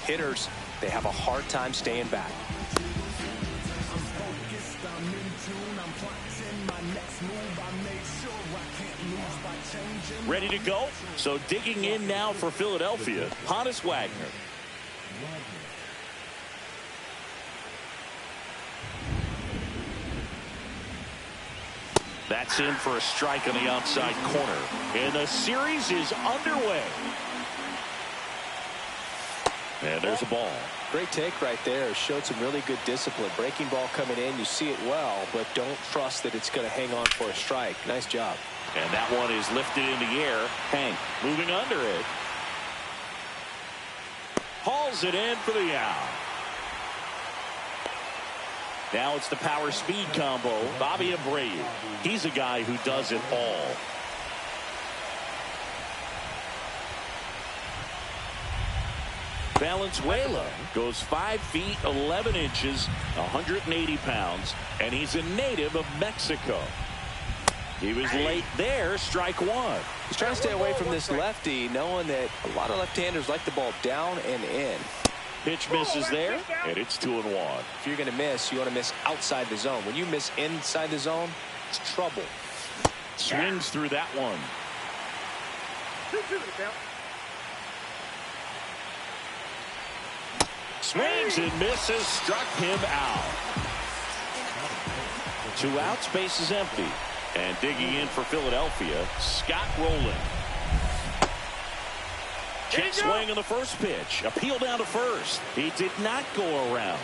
hitters, they have a hard time staying back. Ready to go? So digging in now for Philadelphia, Honus Wagner. That's in for a strike on the outside corner. And the series is underway. And there's a ball. Great take right there. Showed some really good discipline. Breaking ball coming in. You see it well, but don't trust that it's going to hang on for a strike. Nice job. And that one is lifted in the air. Hank moving under it. Hauls it in for the out. Now it's the power speed combo. Bobby Abreu. He's a guy who does it all. Valenzuela goes 5 feet 11 inches, 180 pounds, and he's a native of Mexico. He was late there. Strike one. He's trying to stay away from this lefty, knowing that a lot of left-handers like the ball down and in. Pitch misses there, and it's 2-1. If you're going to miss, you want to miss outside the zone. When you miss inside the zone, it's trouble. Swings through that one. Swings and misses. Struck him out. 2 outs, base is empty. And digging in for Philadelphia, Scott Rowland. Check swing on the first pitch. Appeal down to first. He did not go around.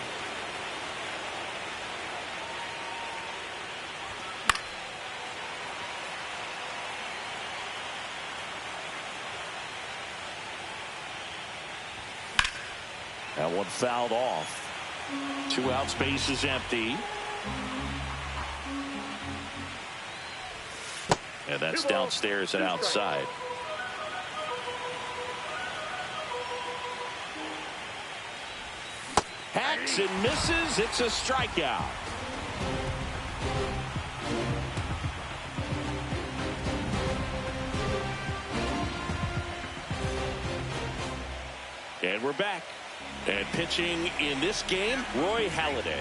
That one fouled off. 2 outs, base is empty. And that's downstairs and outside. Hacks and misses. It's a strikeout. And we're back. And pitching in this game, Roy Halladay.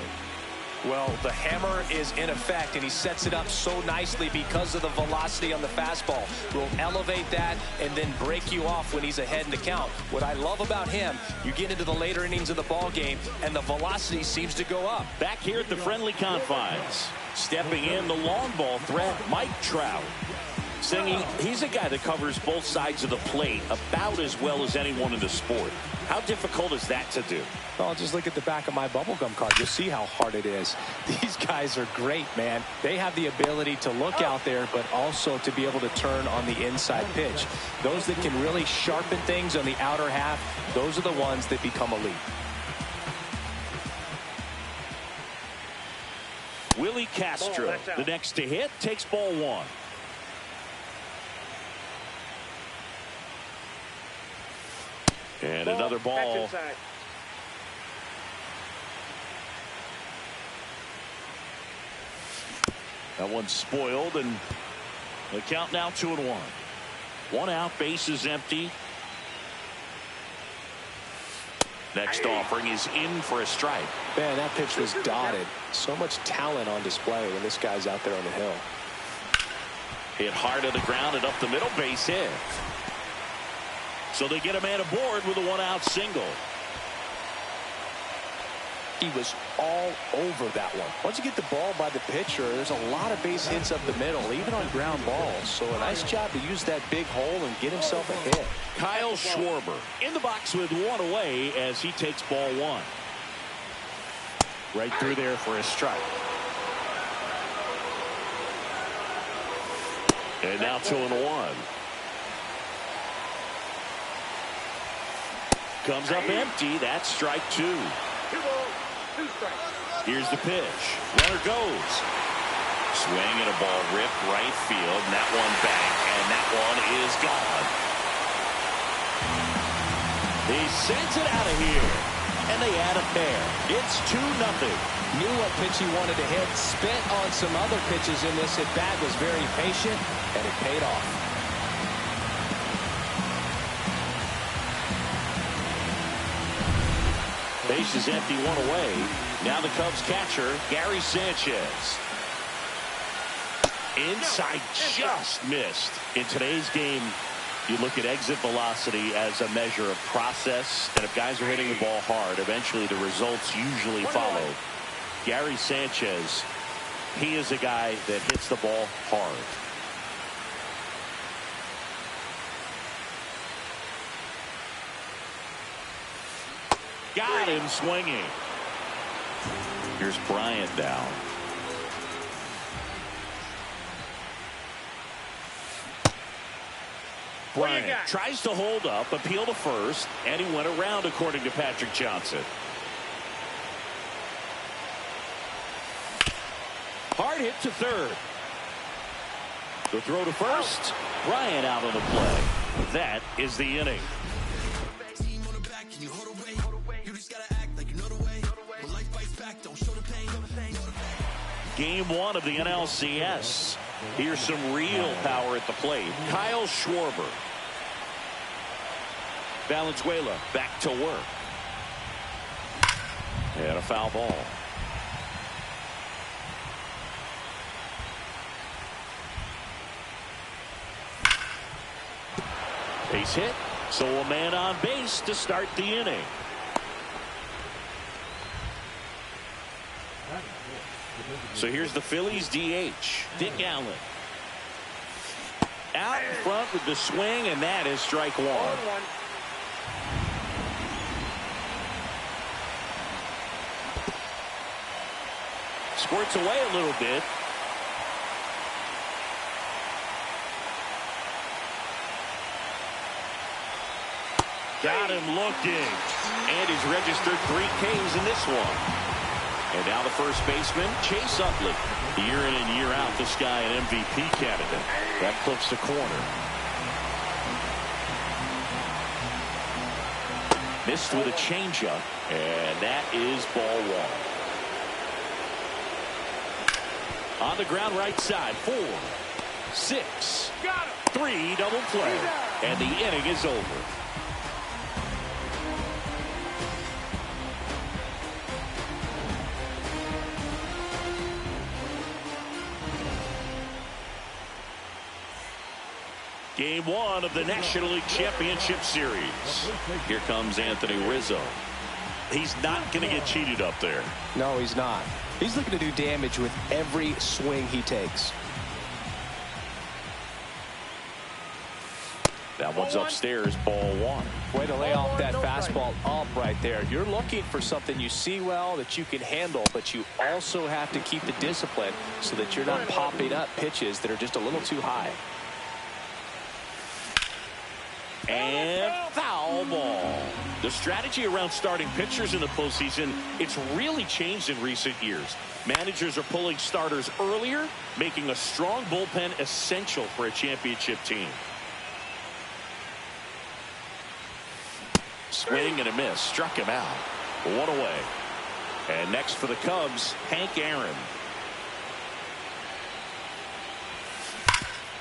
Well, the hammer is in effect, and he sets it up so nicely because of the velocity on the fastball. Will elevate that and then break you off when he's ahead in the count. What I love about him, you get into the later innings of the ball game, and the velocity seems to go up. Back here at the friendly confines, stepping in the long ball threat, Mike Trout. Singing, he's a guy that covers both sides of the plate about as well as anyone in the sport. How difficult is that to do? Well, just look at the back of my bubblegum card. You'll see how hard it is. These guys are great, man. They have the ability to look out there, but also to be able to turn on the inside pitch. Those that can really sharpen things on the outer half, those are the ones that become elite. Willie Castro, the next to hit, takes ball one. And another ball. That one's spoiled, and the count now 2-1. 1 out, base is empty. Next offering is in for a strike. Man, that pitch was dotted. So much talent on display when this guy's out there on the hill. Hit hard to the ground and up the middle, base hit. So they get a man aboard with a 1-out single. He was all over that one. Once you get the ball by the pitcher, there's a lot of base hits up the middle, even on ground balls. So a nice job to use that big hole and get himself a hit. Kyle Schwarber in the box with 1 away as he takes ball 1. Right through there for a strike. And now 2-1. Comes up empty. That's strike 2. Here's the pitch. Runner goes. Swing and a ball ripped right field. And that one back. And that one is gone. He sends it out of here. And they add a pair. It's 2-0. Knew what pitch he wanted to hit. Spent on some other pitches in this at-bat. Was very patient. And it paid off. Base is empty, one away. Now the Cubs catcher, Gary Sanchez. Inside, just missed. In today's game, you look at exit velocity as a measure of process, and if guys are hitting the ball hard, eventually the results usually follow. Gary Sanchez, he is a guy that hits the ball hard. Got him swinging. Here's Bryant down. Bryant tries to hold up, appeal to first, and he went around, according to Patrick Johnson. Hard hit to third. The throw to first. Bryant out on the play. That is the inning. Game one of the NLCS. Here's some real power at the plate. Kyle Schwarber. Valenzuela back to work. And a foul ball. Base hit. So a man on base to start the inning. So here's the Phillies DH, Dick Allen. Out in front with the swing, and that is strike one. Squirts away a little bit. Got him looking. And he's registered 3 Ks in this one. And now the first baseman, Chase Utley. Year in and year out, this guy an MVP candidate. That clips the corner. Missed with a changeup, and that is ball one. On the ground right side, 4, 6, 3, double play. And the inning is over. Game one of the National League Championship Series. Here comes Anthony Rizzo. He's not going to get cheated up there. No, he's not. He's looking to do damage with every swing he takes. That one's upstairs, ball one. Way to lay off that fastball up right there. You're looking for something you see well that you can handle, but you also have to keep the discipline so that you're not popping up pitches that are just a little too high. And foul ball. The strategy around starting pitchers in the postseason, it's really changed in recent years. Managers are pulling starters earlier, making a strong bullpen essential for a championship team. Swing and a miss. Struck him out. 1 away. And next for the Cubs, Hank Aaron.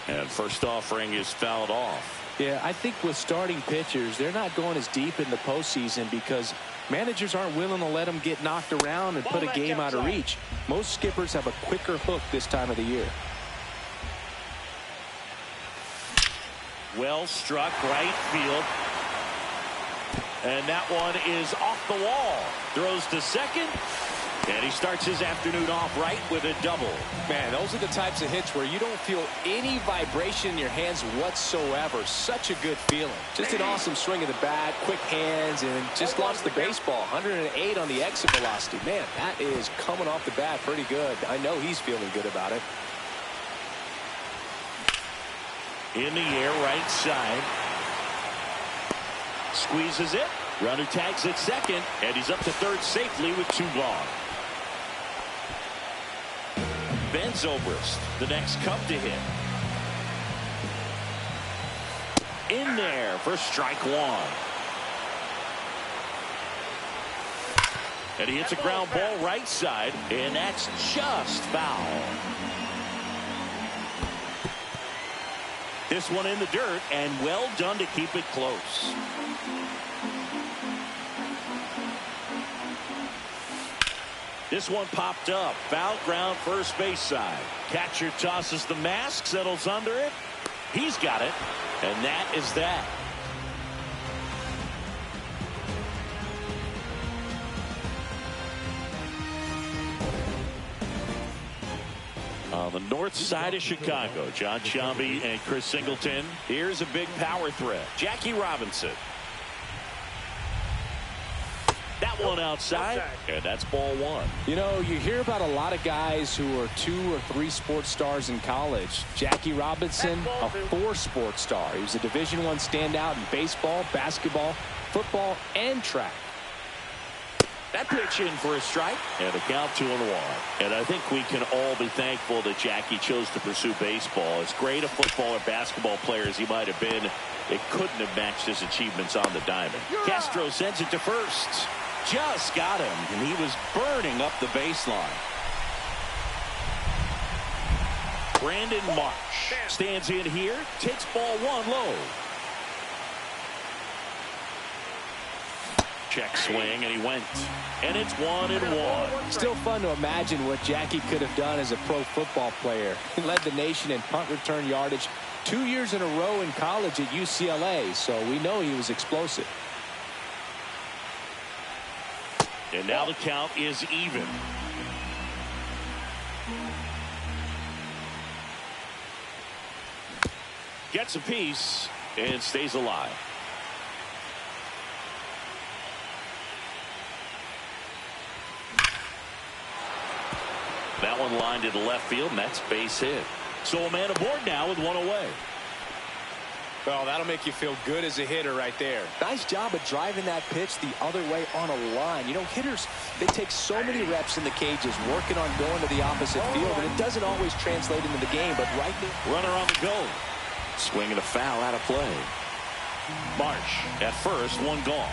And first offering is fouled off. Yeah, I think with starting pitchers, they're not going as deep in the postseason because managers aren't willing to let them get knocked around and put a game out of reach. Most skippers have a quicker hook this time of the year. Well struck, right field. And that one is off the wall. Throws to second. And he starts his afternoon off right with a double. Man, those are the types of hits where you don't feel any vibration in your hands whatsoever. Such a good feeling. Just an awesome swing of the bat, quick hands, and just lost the baseball. 108 on the exit velocity. Man, that is coming off the bat pretty good. I know he's feeling good about it. In the air, right side. Squeezes it. Runner tags at second, and he's up to third safely with 2 gone. Ben Zobrist, the next Cub to hit. In there for strike 1. And he hits a ground ball right side, and that's just foul. This one in the dirt, and well done to keep it close. This one popped up. Foul ground, first base side. Catcher tosses the mask, settles under it. He's got it. And that is that. On the north side of Chicago, John Sciambi and Chris Singleton. Here's a big power threat. Jackie Robinson. That one outside, and that's ball one. You know, you hear about a lot of guys who are 2 or 3 sports stars in college. Jackie Robinson, a 4 sports star. He was a Division I standout in baseball, basketball, football, and track. That pitch in for a strike, and a count 2-1. And I think we can all be thankful that Jackie chose to pursue baseball. As great a football or basketball player as he might have been, it couldn't have matched his achievements on the diamond. Castro sends it to first. Just got him, and he was burning up the baseline. Brandon Marsh stands in here, takes ball 1 low. Check swing, and he went. And it's 1-1. Still fun to imagine what Jackie could have done as a pro football player. He led the nation in punt return yardage 2 years in a row in college at UCLA, so we know he was explosive. And now the count is even. Gets a piece and stays alive. That one lined to the left field, and that's base hit. So a man aboard now with 1 away. Well, that'll make you feel good as a hitter right there. Nice job of driving that pitch the other way on a line. You know, hitters, they take so many reps in the cages working on going to the opposite field, and it doesn't always translate into the game, but right there. Runner on the go. Swinging a foul out of play. Marsh at first, 1 gone.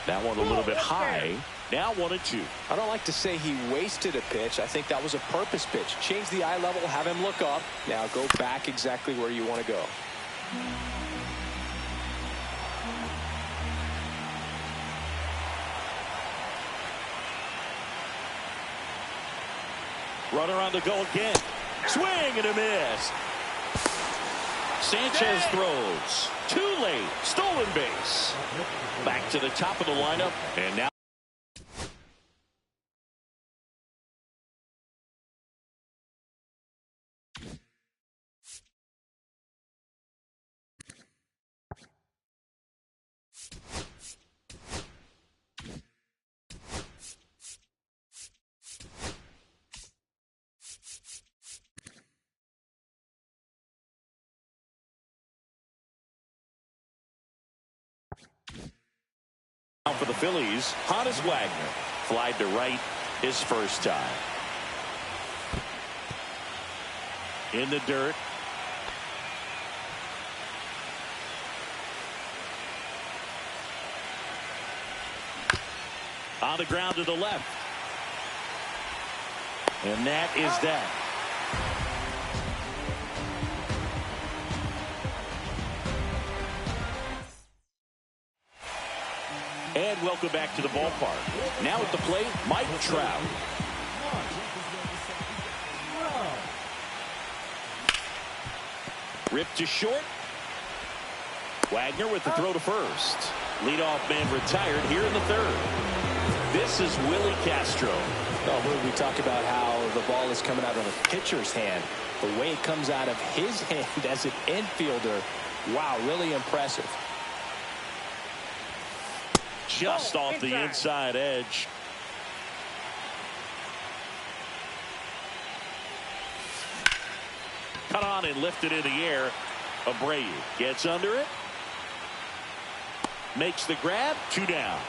That one a little bit high. Now 1-2. I don't like to say he wasted a pitch. I think that was a purpose pitch. Change the eye level, have him look up. Now go back exactly where you want to go. Runner on the go again. Swing and a miss. Sanchez throws. Too late. Stolen base. Back to the top of the lineup. And now. For the Phillies, Honus Wagner flied to right his first time. In the dirt. On the ground to the left. And that is that. And welcome back to the ballpark. Now at the plate, Mike Trout. Ripped to short. Wagner with the throw to first. Leadoff man retired here in the 3rd. This is Willie Castro. Oh, we talk about how the ball is coming out of a pitcher's hand. The way it comes out of his hand as an infielder. Wow, really impressive. Just off the inside edge. Cut on and lifted in the air. Abreu gets under it. Makes the grab. 2 down.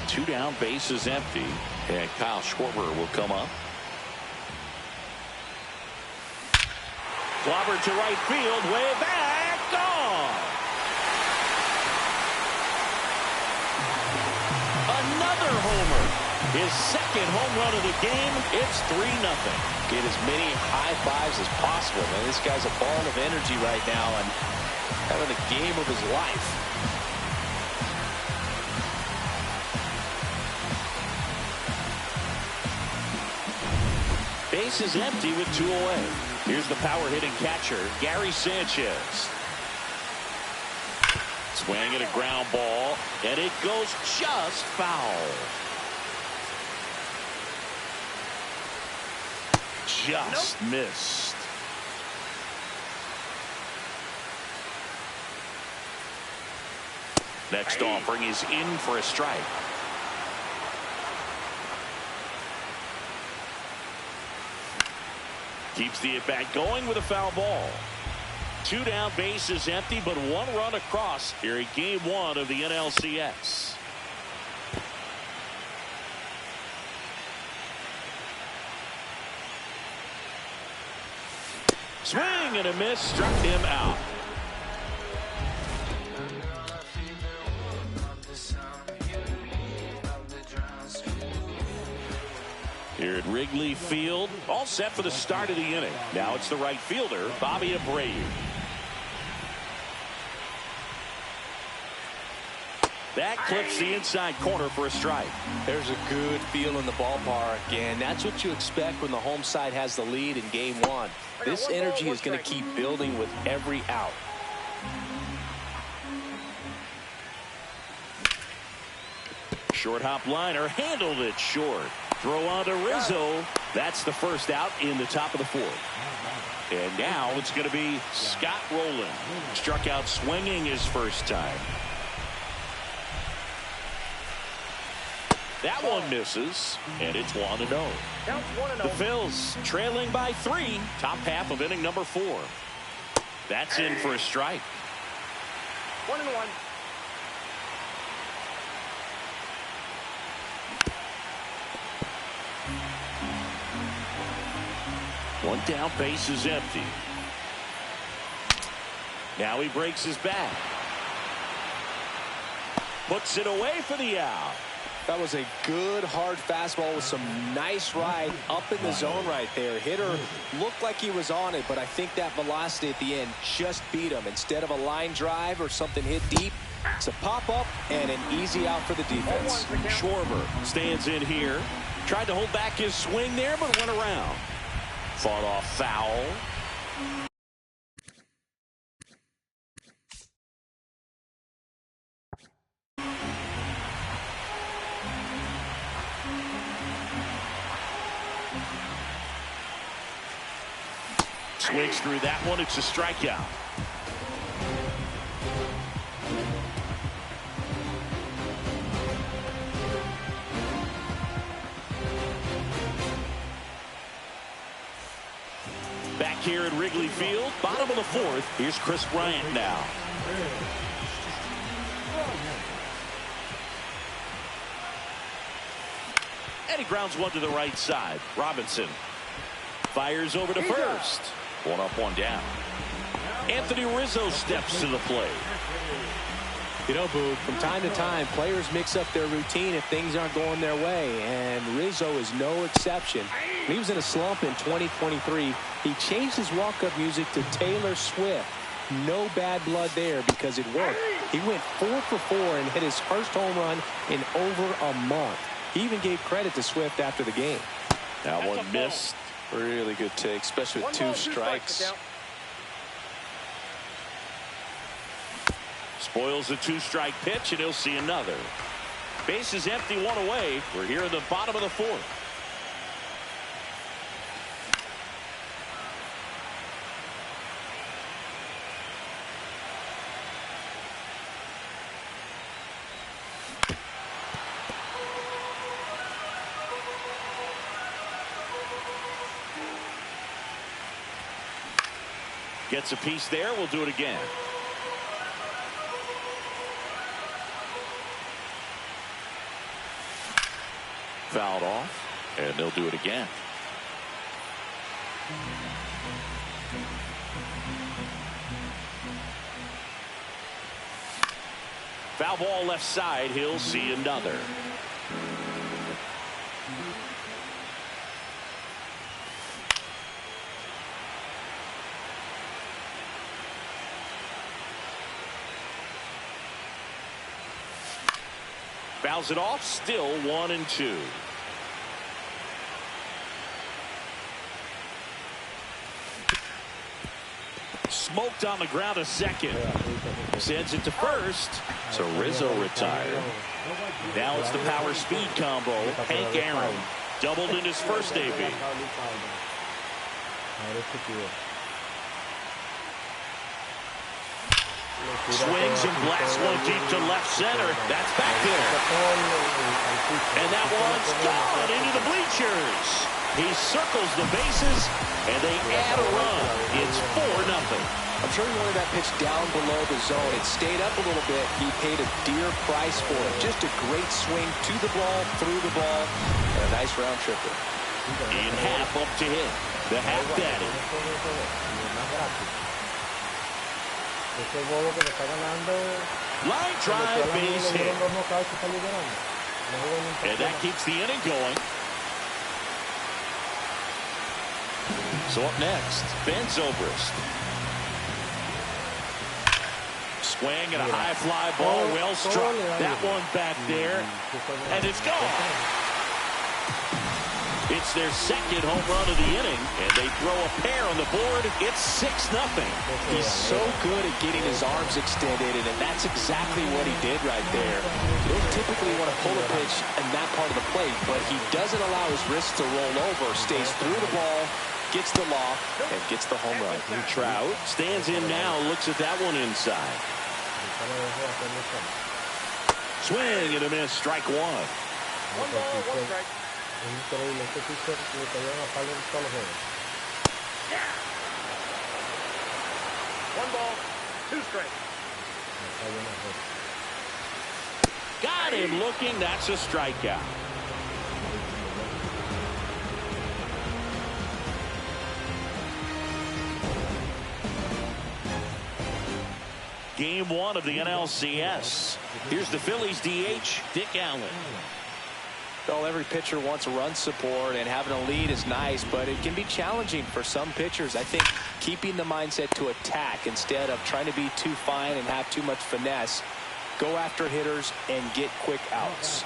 2 down, base is empty. And Kyle Schwarber will come up. Clobbered to right field. Way back. Gone. Another homer. His 2nd home run of the game. It's 3-0. Get as many high fives as possible, man. This guy's a ball of energy right now, and Having the game of his life. Base is empty with 2 away. Here's the power-hitting catcher, Gary Sanchez. Swinging a ground ball, and it goes just foul. Just missed. Next offering is in for a strike. Keeps the at-bat going with a foul ball. 2 down, base is empty, but 1 run across here in game 1 of the NLCS. Swing and a miss, struck him out. Here at Wrigley Field, all set for the start of the inning. Now it's the right fielder, Bobby Abreu. That clips the inside corner for a strike. There's a good feel in the ballpark, and that's what you expect when the home side has the lead in game 1. This energy is going to keep building with every out. Short hop liner, handled it short. Throw on to Rizzo. That's the first out in the top of the 4th. And now it's going to be Scott Rowland. Struck out swinging his first time. That one misses, and it's 1-0. The Phils trailing by 3, top half of inning number 4. That's in for a strike. 1-1. One down, base is empty. Now he breaks his back. Puts it away for the out. That was a good hard fastball with some nice ride up in the zone right there. Hitter looked like he was on it, but I think that velocity at the end just beat him. Instead of a line drive or something hit deep, it's a pop-up and an easy out for the defense. Schwarber stands in here. Tried to hold back his swing there, but went around. Fought off foul. Swings through that one. It's a strikeout. Back here at Wrigley Field, bottom of the 4th. Here's Chris Bryant now. And he grounds one to the right side. Robinson fires over to first. 1 up, 1 down. Anthony Rizzo steps to the plate. You know, Boog, from time to time, players mix up their routine if things aren't going their way, and Rizzo is no exception. When he was in a slump in 2023, he changed his walk-up music to Taylor Swift. No bad blood there because it worked. He went 4 for 4 and hit his first home run in over a month. He even gave credit to Swift after the game. That one missed. Really good take, especially with 2 strikes. Spoils a 2-strike pitch, and he'll see another. Base is empty, 1 away. We're here in the bottom of the 4th. Gets a piece there. We'll do it again. Fouled off, and they'll do it again. Foul ball left side. He'll see another. Fouls it off, still 1-2. Smoked on the ground a second. Sends it to first. So Rizzo retired. Now it's the power speed combo. Hank Aaron doubled in his first AB. Swings and blasts one deep to left center. That's back there. And that one's gone into the bleachers. He circles the bases, and they add a run. It's 4-0. I'm sure he wanted that pitch down below the zone. It stayed up a little bit. He paid a dear price for it. Just a great swing to the ball, through the ball, and a nice round tripper. In half up to hit. The half batted. Line drive, base hit. And that keeps the inning going. So up next, Ben Zobrist. Swing and a high fly ball, well struck. That one back there, and it's gone. It's their second home run of the inning, and they throw a pair on the board. It's 6-0. He's so good at getting his arms extended, and that's exactly what he did right there. You don't typically want to pull a pitch in that part of the plate, but he doesn't allow his wrists to roll over, stays through the ball, gets the loft, and gets the home run. Trout stands in now, looks at that one inside. Swing and a miss, strike one. 1 ball, 1 strike. Increíble, este pitcher le cayó a palo en todos los juegos. 1 ball, 2 strike. Got him looking, that's a strikeout. Game 1 of the NLCS. Here's the Phillies DH, Dick Allen. Well, every pitcher wants run support, and having a lead is nice, but it can be challenging for some pitchers. I think keeping the mindset to attack instead of trying to be too fine and have too much finesse. Go after hitters and get quick outs.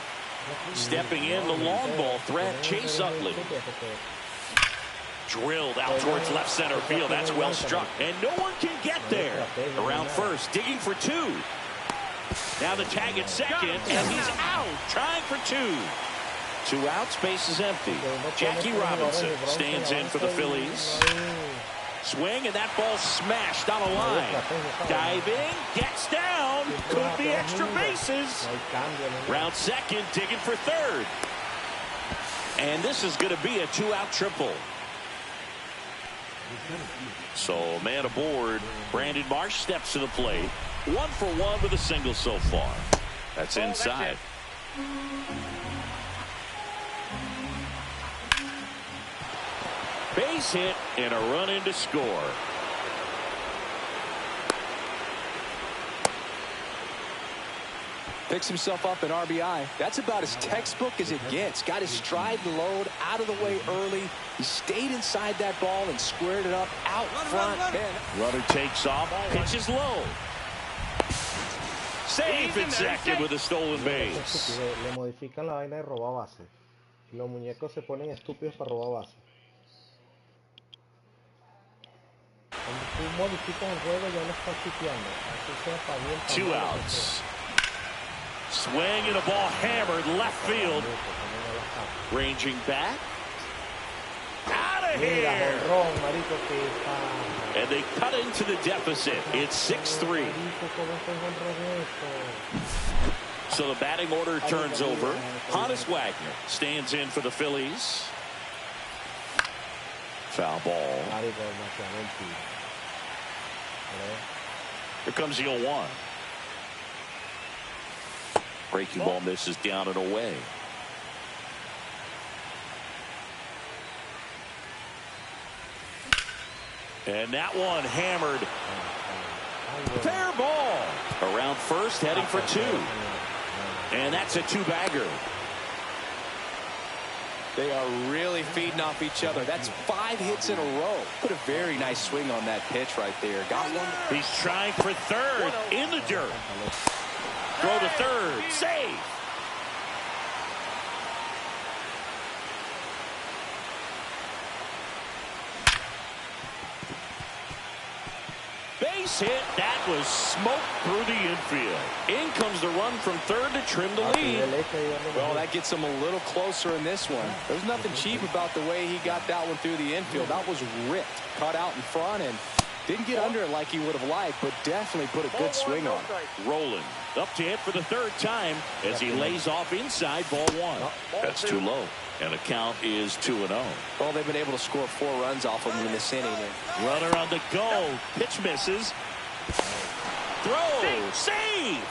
Stepping in the long ball threat, Chase Utley. Drilled out towards left center field. That's well struck, and no one can get there. Around first, digging for 2. Now the tag at second, and he's out, trying for 2. 2 outs, base is empty. Jackie Robinson stands in for the Phillies. Swing, and that ball smashed on a line. Diving, gets down, could be extra bases. Round second, digging for third. And this is going to be a 2-out triple. So, man aboard. Brandon Marsh steps to the plate. 1 for 1 with a single so far. That's inside. Base hit and a run in to score. Picks himself up an RBI. That's about as textbook as it gets. Got his stride load out of the way early. He stayed inside that ball and squared it up out front. Runner takes off, pitches low. Safe in second with a stolen base. Le modifican la vaina de robar base. Y los muñecos se ponen estúpidos para robar base. Cuando tú modificas el juego ya no estás chiteando. Así sea para bien, para 2 mal, outs. Swing and a ball hammered left field. Ranging back. Out of here. And they cut into the deficit. It's 6-3. So the batting order turns over. Honus Wagner stands in for the Phillies. Foul ball. Here comes the 0-1. Breaking ball misses down and away. And that one hammered. Fair ball. Around first, heading for 2. And that's a 2-bagger. They are really feeding off each other. That's 5 hits in a row. Put a very nice swing on that pitch right there. Got one. He's trying for third in the dirt. Throw to third. Save. Base hit. That was smoke through the infield. In comes the run from third to trim the lead. Well, that gets him a little closer in this one. There's nothing cheap about the way he got that one through the infield. That was ripped, cut out in front, and didn't get under it like he would have liked, but definitely put a good swing on it. Rolling up to hit for the third time as he lays off inside ball one. That's too low. And the count is 2-0. Well, they've been able to score 4 runs off of him in this inning. Runner on the go. Pitch misses. Throw. Save.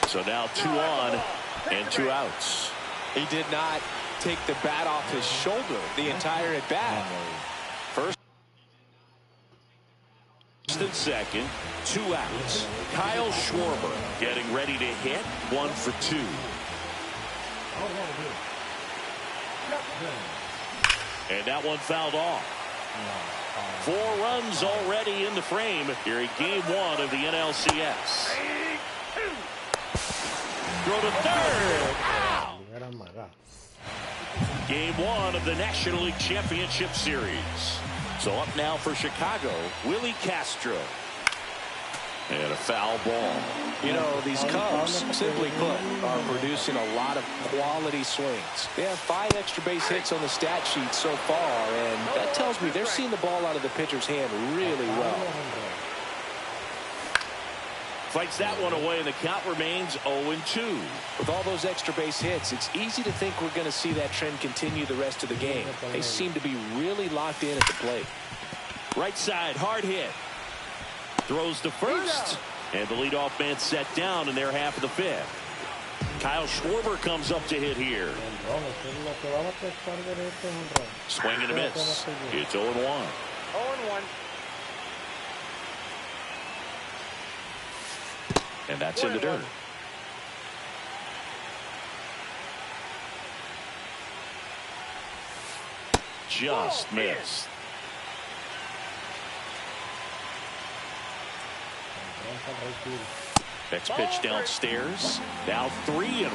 So now 2 on and 2 outs. He did not take the bat off his shoulder the entire at bat. First and second, 2 outs. Kyle Schwarber getting ready to hit. 1 for 2. And that one fouled off. 4 runs already in the frame here in game 1 of the NLCS. Throw to third. Ow! Game 1 of the National League Championship Series. So up now for Chicago, Willie Castro. And a foul ball. You know, these Cubs, simply put, are producing a lot of quality swings. They have 5 extra base hits on the stat sheet so far, and that tells me they're seeing the ball out of the pitcher's hand really well. Fights that one away, and the count remains 0-2. With all those extra base hits, it's easy to think we're going to see that trend continue the rest of the game. They seem to be really locked in at the plate. Right side, hard hit. Throws to first, and the leadoff man set down in their half of the 5th. Kyle Schwarber comes up to hit here. Swing and a miss. It's 0-1. 0-1. And that's in the dirt. Just missed. Next pitch downstairs. Now 3-1.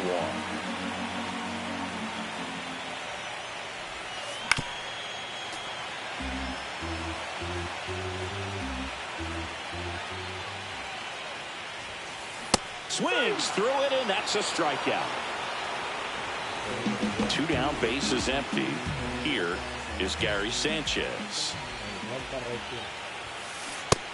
Swings through it, and that's a strikeout. 2 down, bases empty. Here is Gary Sanchez.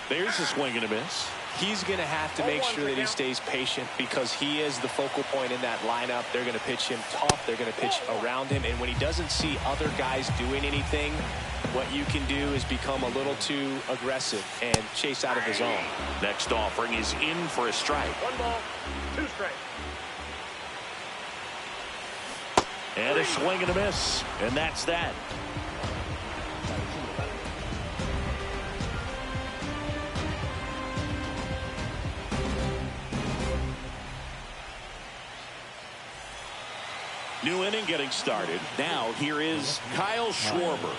There's a swing and a miss. He's going to have to make sure that he stays patient because he is the focal point in that lineup. They're going to pitch him tough. They're going to pitch around him. And when he doesn't see other guys doing anything, what you can do is become a little too aggressive and chase out of the zone. Next offering is in for a strike. 1 ball, 2 strikes. And a swing and a miss. And that's that. New inning getting started. Now here is Kyle Schwarber.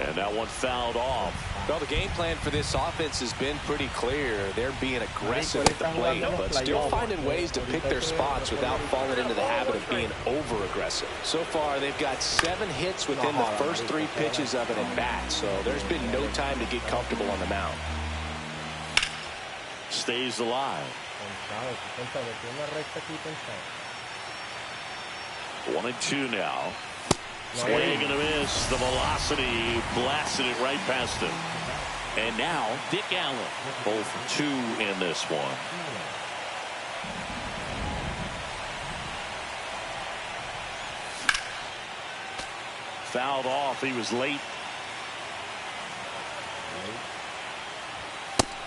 And that one fouled off. Well, the game plan for this offense has been pretty clear. They're being aggressive at the plate, but still finding ways to pick their spots without falling into the habit of being over-aggressive. So far, they've got 7 hits within the first 3 pitches of an at-bat, so there's been no time to get comfortable on the mound. Stays alive. 1-2 now. Swing and a miss. The velocity blasted it right past him. And now Dick Allen. Both 2 in this one. Fouled off. He was late.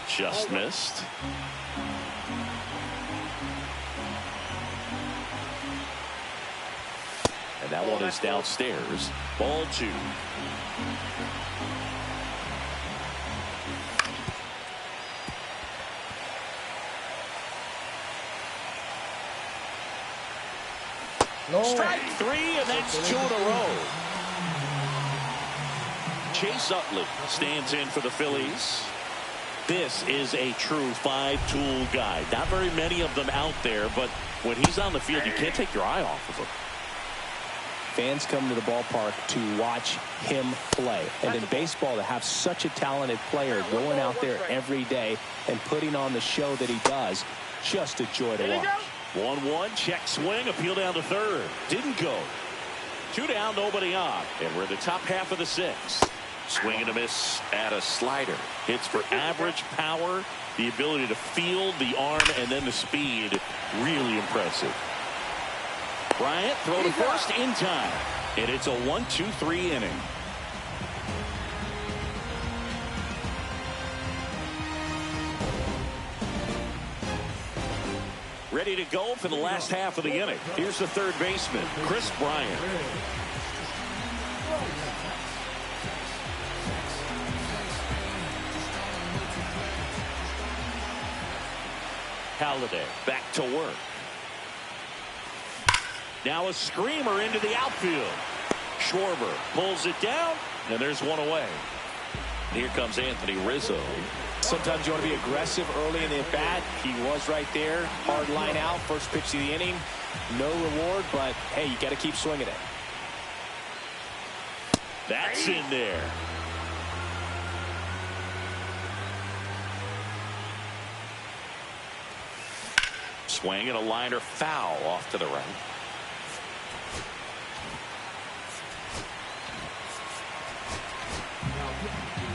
Just missed. And that one is downstairs. Ball 2. No. Strike 3, and that's 2 in a row. Chase Utley stands in for the Phillies. This is a true five-tool guy. Not very many of them out there, but when he's on the field, you can't take your eye off of him. Fans come to the ballpark to watch him play. And in baseball, to have such a talented player going out there every day and putting on the show that he does, just a joy to watch. 1-1, check swing, appeal down to third. Didn't go. 2 down, nobody on. And we're in the top half of the 6th. Swing and a miss at a slider. Hits for average power, the ability to field the arm, and then the speed. Really impressive. Bryant throw to first in time. And it's a 1-2-3 inning. Ready to go for the last half of the inning. Here's the third baseman, Chris Bryant. Halladay back to work. Now a screamer into the outfield. Schwarber pulls it down, and there's one away. Here comes Anthony Rizzo. Sometimes you want to be aggressive early in the at-bat. He was right there. Hard line out. First pitch of the inning. No reward, but, hey, you got to keep swinging it. That's in there. Swing and a liner foul off to the right.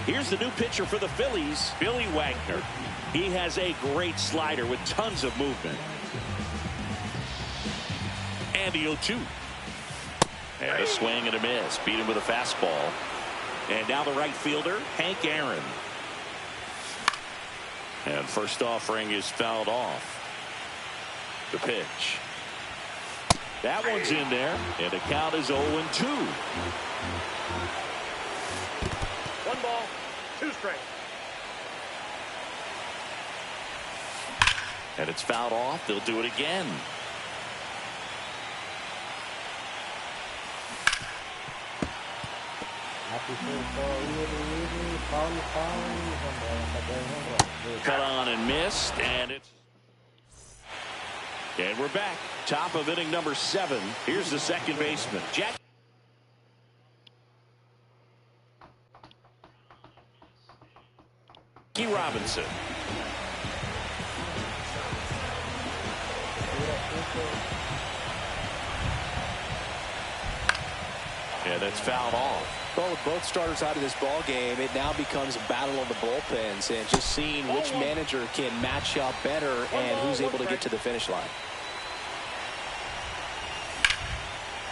Here's the new pitcher for the Phillies, Billy Wagner. He has a great slider with tons of movement. And the 0-2. And a swing and a miss. Beat him with a fastball. And now the right fielder, Hank Aaron. And first offering is fouled off. The pitch. That one's in there. And the count is 0-2. 1 ball, 2 strikes. And it's fouled off. They'll do it again. Cut on and missed, and we're back. Top of inning number 7. Here's the second baseman, Jackie Robinson. Yeah, that's fouled off. Well, with both starters out of this ball game, it now becomes a battle of the bullpens and just seeing which manager can match up better and who's able to get to the finish line.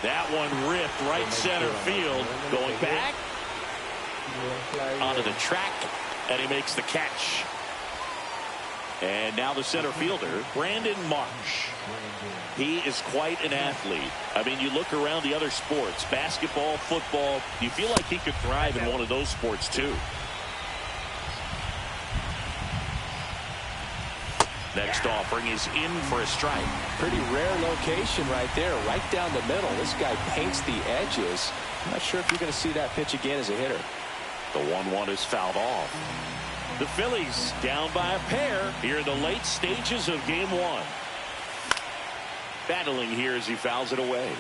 That one ripped right center field. Going back onto the track, and he makes the catch. And now the center fielder, Brandon Marsh. He is quite an athlete. I mean, you look around the other sports, basketball, football, you feel like he could thrive in one of those sports too. Next offering is in for a strike. Pretty rare location right there, right down the middle. This guy paints the edges. I'm not sure if you're going to see that pitch again as a hitter. The 1-1 is fouled off. The Phillies down by a pair here in the late stages of game 1. Battling here as he fouls it away.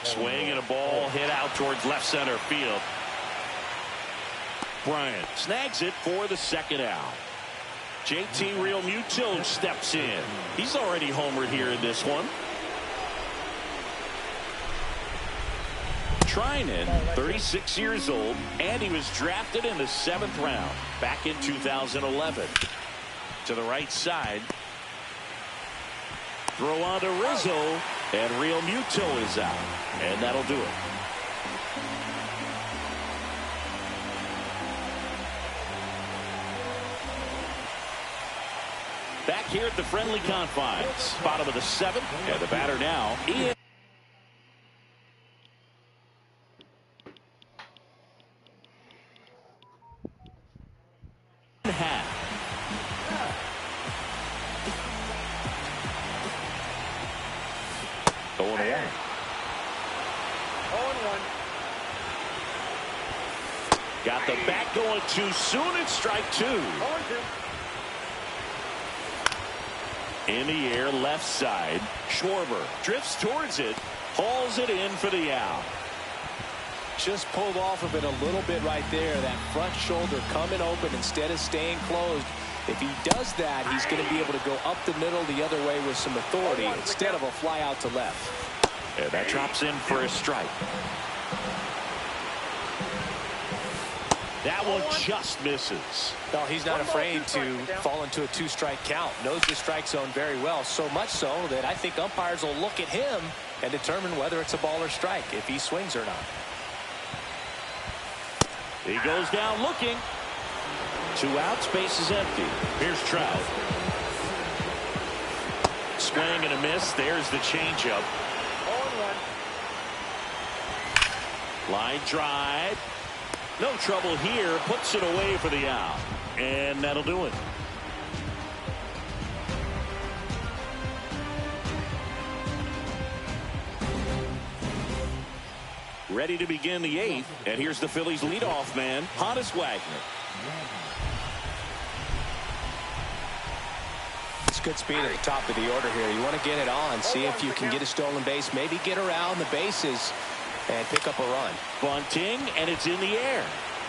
Swing and a ball hit out towards left center field. Bryant snags it for the second out. JT Realmuto steps in. He's already homered here in this one. Treinen, 36 years old, and he was drafted in the 7th round back in 2011. To the right side. Throw on to Rizzo, and Realmuto is out. And that'll do it. Back here at the friendly confines. Bottom of the 7th, and the batter now, Ian. the 1. 0-1. Got the bat going too soon. It's strike 2. 0-2. In the air, left side. Schwarber drifts towards it, hauls it in for the out. Just pulled off of it a little bit right there. That front shoulder coming open instead of staying closed. If he does that, he's going to be able to go up the middle the other way with some authority instead of a fly out to left. And that drops in for a strike. That one just misses. No, he's not afraid to fall into a 2-strike count. Knows the strike zone very well, so much so that I think umpires will look at him and determine whether it's a ball or strike, if he swings or not. He goes down looking. 2 outs, base is empty. Here's Trout. Swing and a miss. There's the changeup. 0-1. Line drive. No trouble here. Puts it away for the out. And that'll do it. Ready to begin the 8th. And here's the Phillies leadoff man, Honus Wagner. It's good speed at the top of the order here. You want to get it on, see if you can get a stolen base, maybe get around the bases and pick up a run. Bunting, and it's in the air.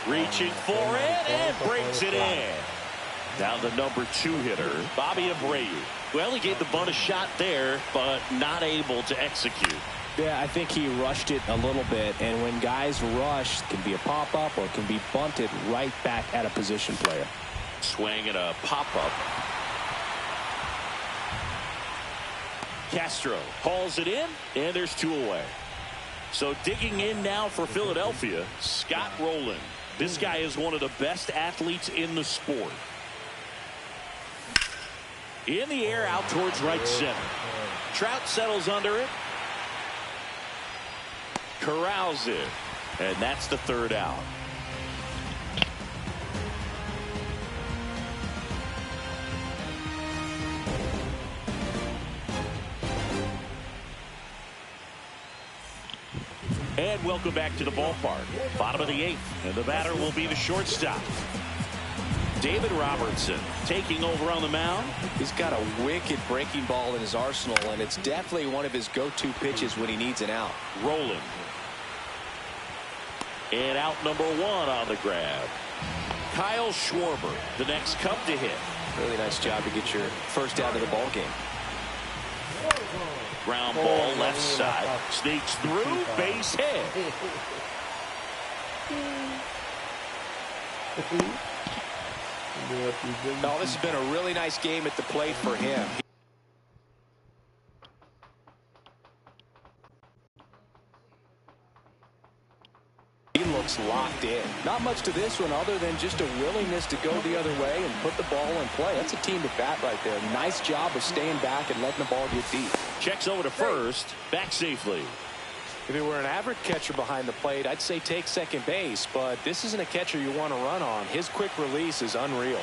Reaching for it, and breaks it in. Down the number 2 hitter, Bobby Abreu. Well, he gave the bunt a shot there, but not able to execute. Yeah, I think he rushed it a little bit, and when guys rush, it can be a pop-up or it can be bunted right back at a position player. Swing and a pop-up. Castro hauls it in, and there's 2 away. So digging in now for Philadelphia, Scott Rowland. This guy is one of the best athletes in the sport. In the air, out towards right center. Trout settles under it. Corrals it. And that's the 3rd out. And welcome back to the ballpark. Bottom of the 8th, and the batter will be the shortstop. David Robertson taking over on the mound. He's got a wicked breaking ball in his arsenal, and it's definitely one of his go-to pitches when he needs an out. Rolling. And out number 1 on the grab. Kyle Schwarber, the next cup to hit. Really nice job to get your first out of the ball game. Ground ball left side. Sneaks through, base hit. No, this has been a really nice game at the plate for him. He looks locked in. Not much to this one other than just a willingness to go the other way and put the ball in play. That's a team at bat right there. Nice job of staying back and letting the ball get deep. Checks over to first, back safely. If it were an average catcher behind the plate, I'd say take second base, but this isn't a catcher you want to run on. His quick release is unreal.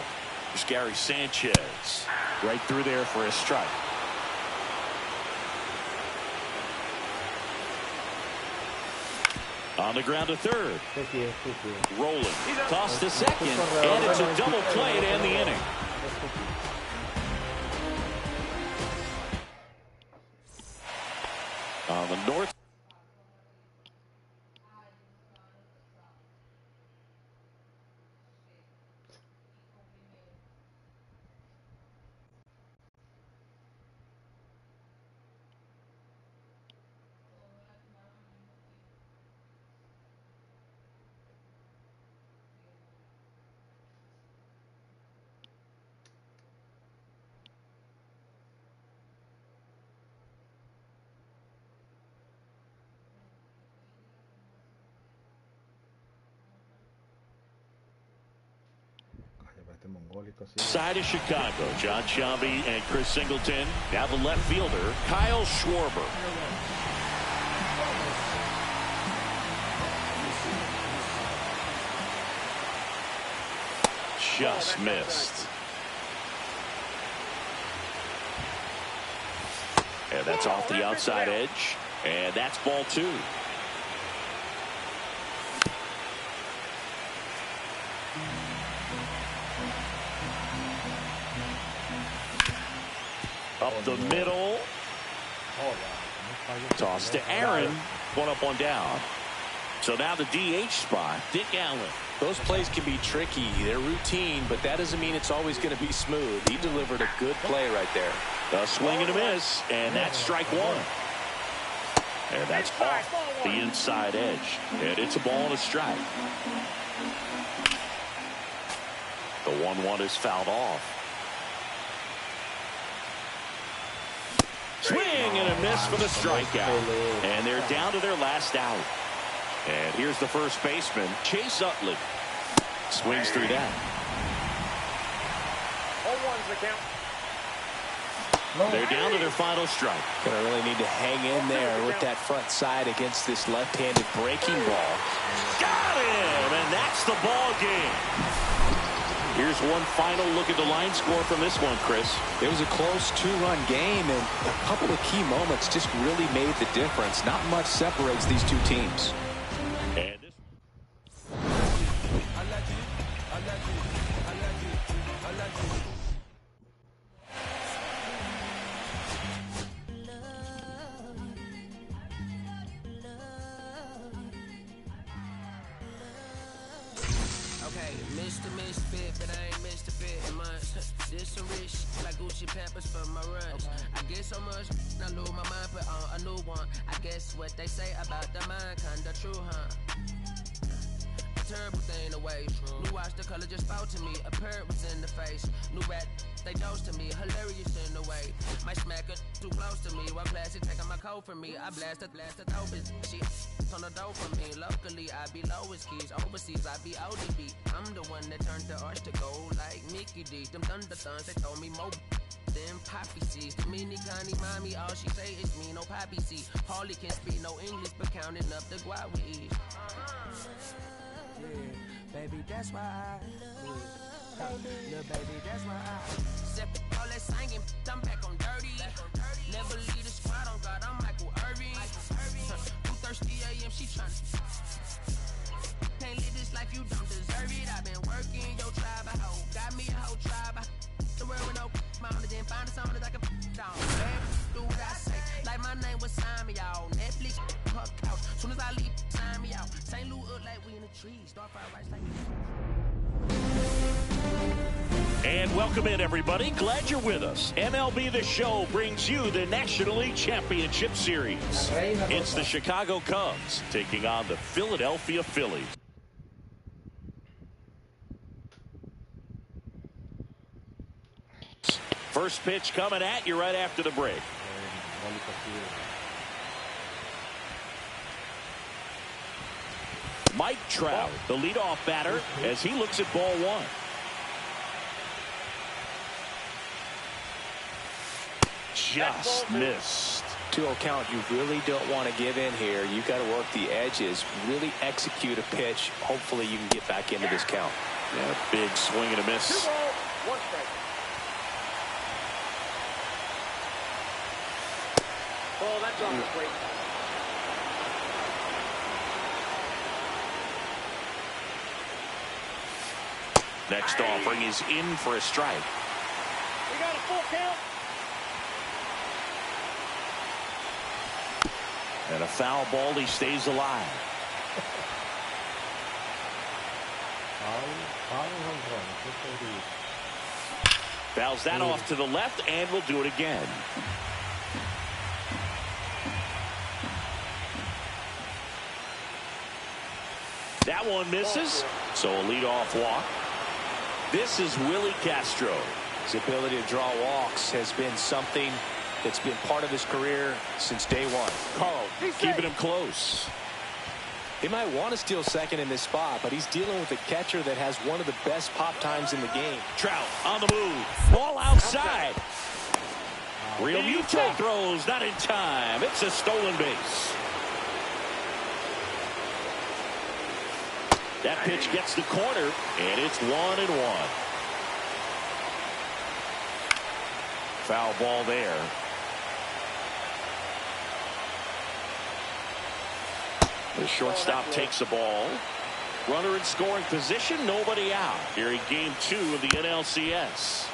There's Gary Sanchez right through there for a strike. On the ground to third. Rolling. Toss to second. And it's a double play to end the inning. On the north. Side of Chicago, John Shelby and Chris Singleton. Now the left fielder, Kyle Schwarber. Just missed. And that's off the outside edge. And that's ball 2. Up the middle. Toss to Aaron. One up, one down. So now the DH spot, Dick Allen. Those plays can be tricky. They're routine, but that doesn't mean it's always going to be smooth. He delivered a good play right there. A swing and a miss, and that's strike 1. And that's off the inside edge. And it's a ball and a strike. The 1-1 is fouled off. Swing and a miss for the strikeout. And they're down to their last out. And here's the first baseman, Chase Utley. Swings through that. 0-1's the count. They're down to their final strike. Gonna really need to hang in there with that front side against this left-handed breaking ball. Got him, and that's the ball game. Here's one final look at the line score from this one, Chris. It was a close 2-run game, and a couple of key moments just really made the difference. Not much separates these two teams. And this Mr. Misfit, but I ain't Mr. Fit in months. This some rich like Gucci Pampers for my runs. I get so much, I lose my mind, put on a new one. I guess what they say about the mind, kinda true, huh? A terrible thing to waste. New watch, the color just spoke to me. A parrot was in the face. New rat, they dose to me. Hilarious in the way. My smacker too close to me. One classic taking my coat from me. I blast it, dope it. She on the dope from me. Locally, I be lowest keys. Overseas, I be ODB. I'm the one that turned the arch to gold like Mickey D. Them thunder thuns, they told me more than poppy seeds. Mini Connie, mommy, all she say is me, no poppy seed. Paulie can speak no English, but counting up the guap we eat. Yeah, baby, that's why I little baby, that's why I step all that singing, I'm back on dirty. Never leave the squad on God, I'm Michael Irving. 2:30 a.m. she tryna. Can't live this life, you don't deserve it. I've been working your tribe, I hoe. Got me a whole tribe. The world with no mountain, then find something that I can down. Do what I say. Like my name was sign me out. Netflix, her couch. Soon as I leave, sign me out. St. Louis up like we in the trees. Star fire rights like. And welcome in, everybody. Glad you're with us. MLB The Show brings you the National League Championship Series. It's the Chicago Cubs taking on the Philadelphia Phillies. First pitch coming at you right after the break. Mike Trout, the leadoff batter, as he looks at ball 1. Just missed. 2-0 count. You really don't want to give in here. You got to work the edges, really execute a pitch. Hopefully you can get back into this count. Yeah, big swing and a miss. 2 balls, 1 strike. Oh, that's off the plate. Next offering is in for a strike. We got a full count. And a foul ball, he stays alive. Fouls that off to the left, and will do it again. That one misses, so a leadoff walk. This is Willie Castro. His ability to draw walks has been something that's been part of his career since day one. Carl keeping him close. He might want to steal second in this spot, but he's dealing with a catcher that has one of the best pop times in the game. Trout on the move. Ball outside. Real Muto throws, not in time. It's a stolen base. That pitch gets the corner, and it's 1-1. Foul ball there. The shortstop takes the ball. Runner in scoring position, nobody out. Here in game 2 of the NLCS.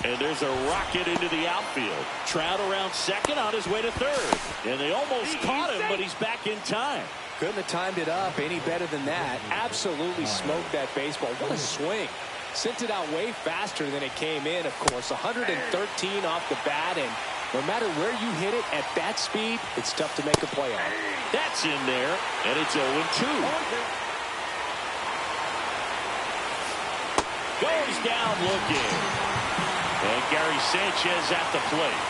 And there's a rocket into the outfield. Trout around second, on his way to third. And they almost caught him, but he's back in time. Couldn't have timed it up any better than that. Absolutely smoked that baseball. What a swing. Sent it out way faster than it came in, of course. 113 off the bat, and no matter where you hit it at that speed, it's tough to make a play on. That's in there, and it's 0-2. Goes down looking. And Gary Sanchez at the plate.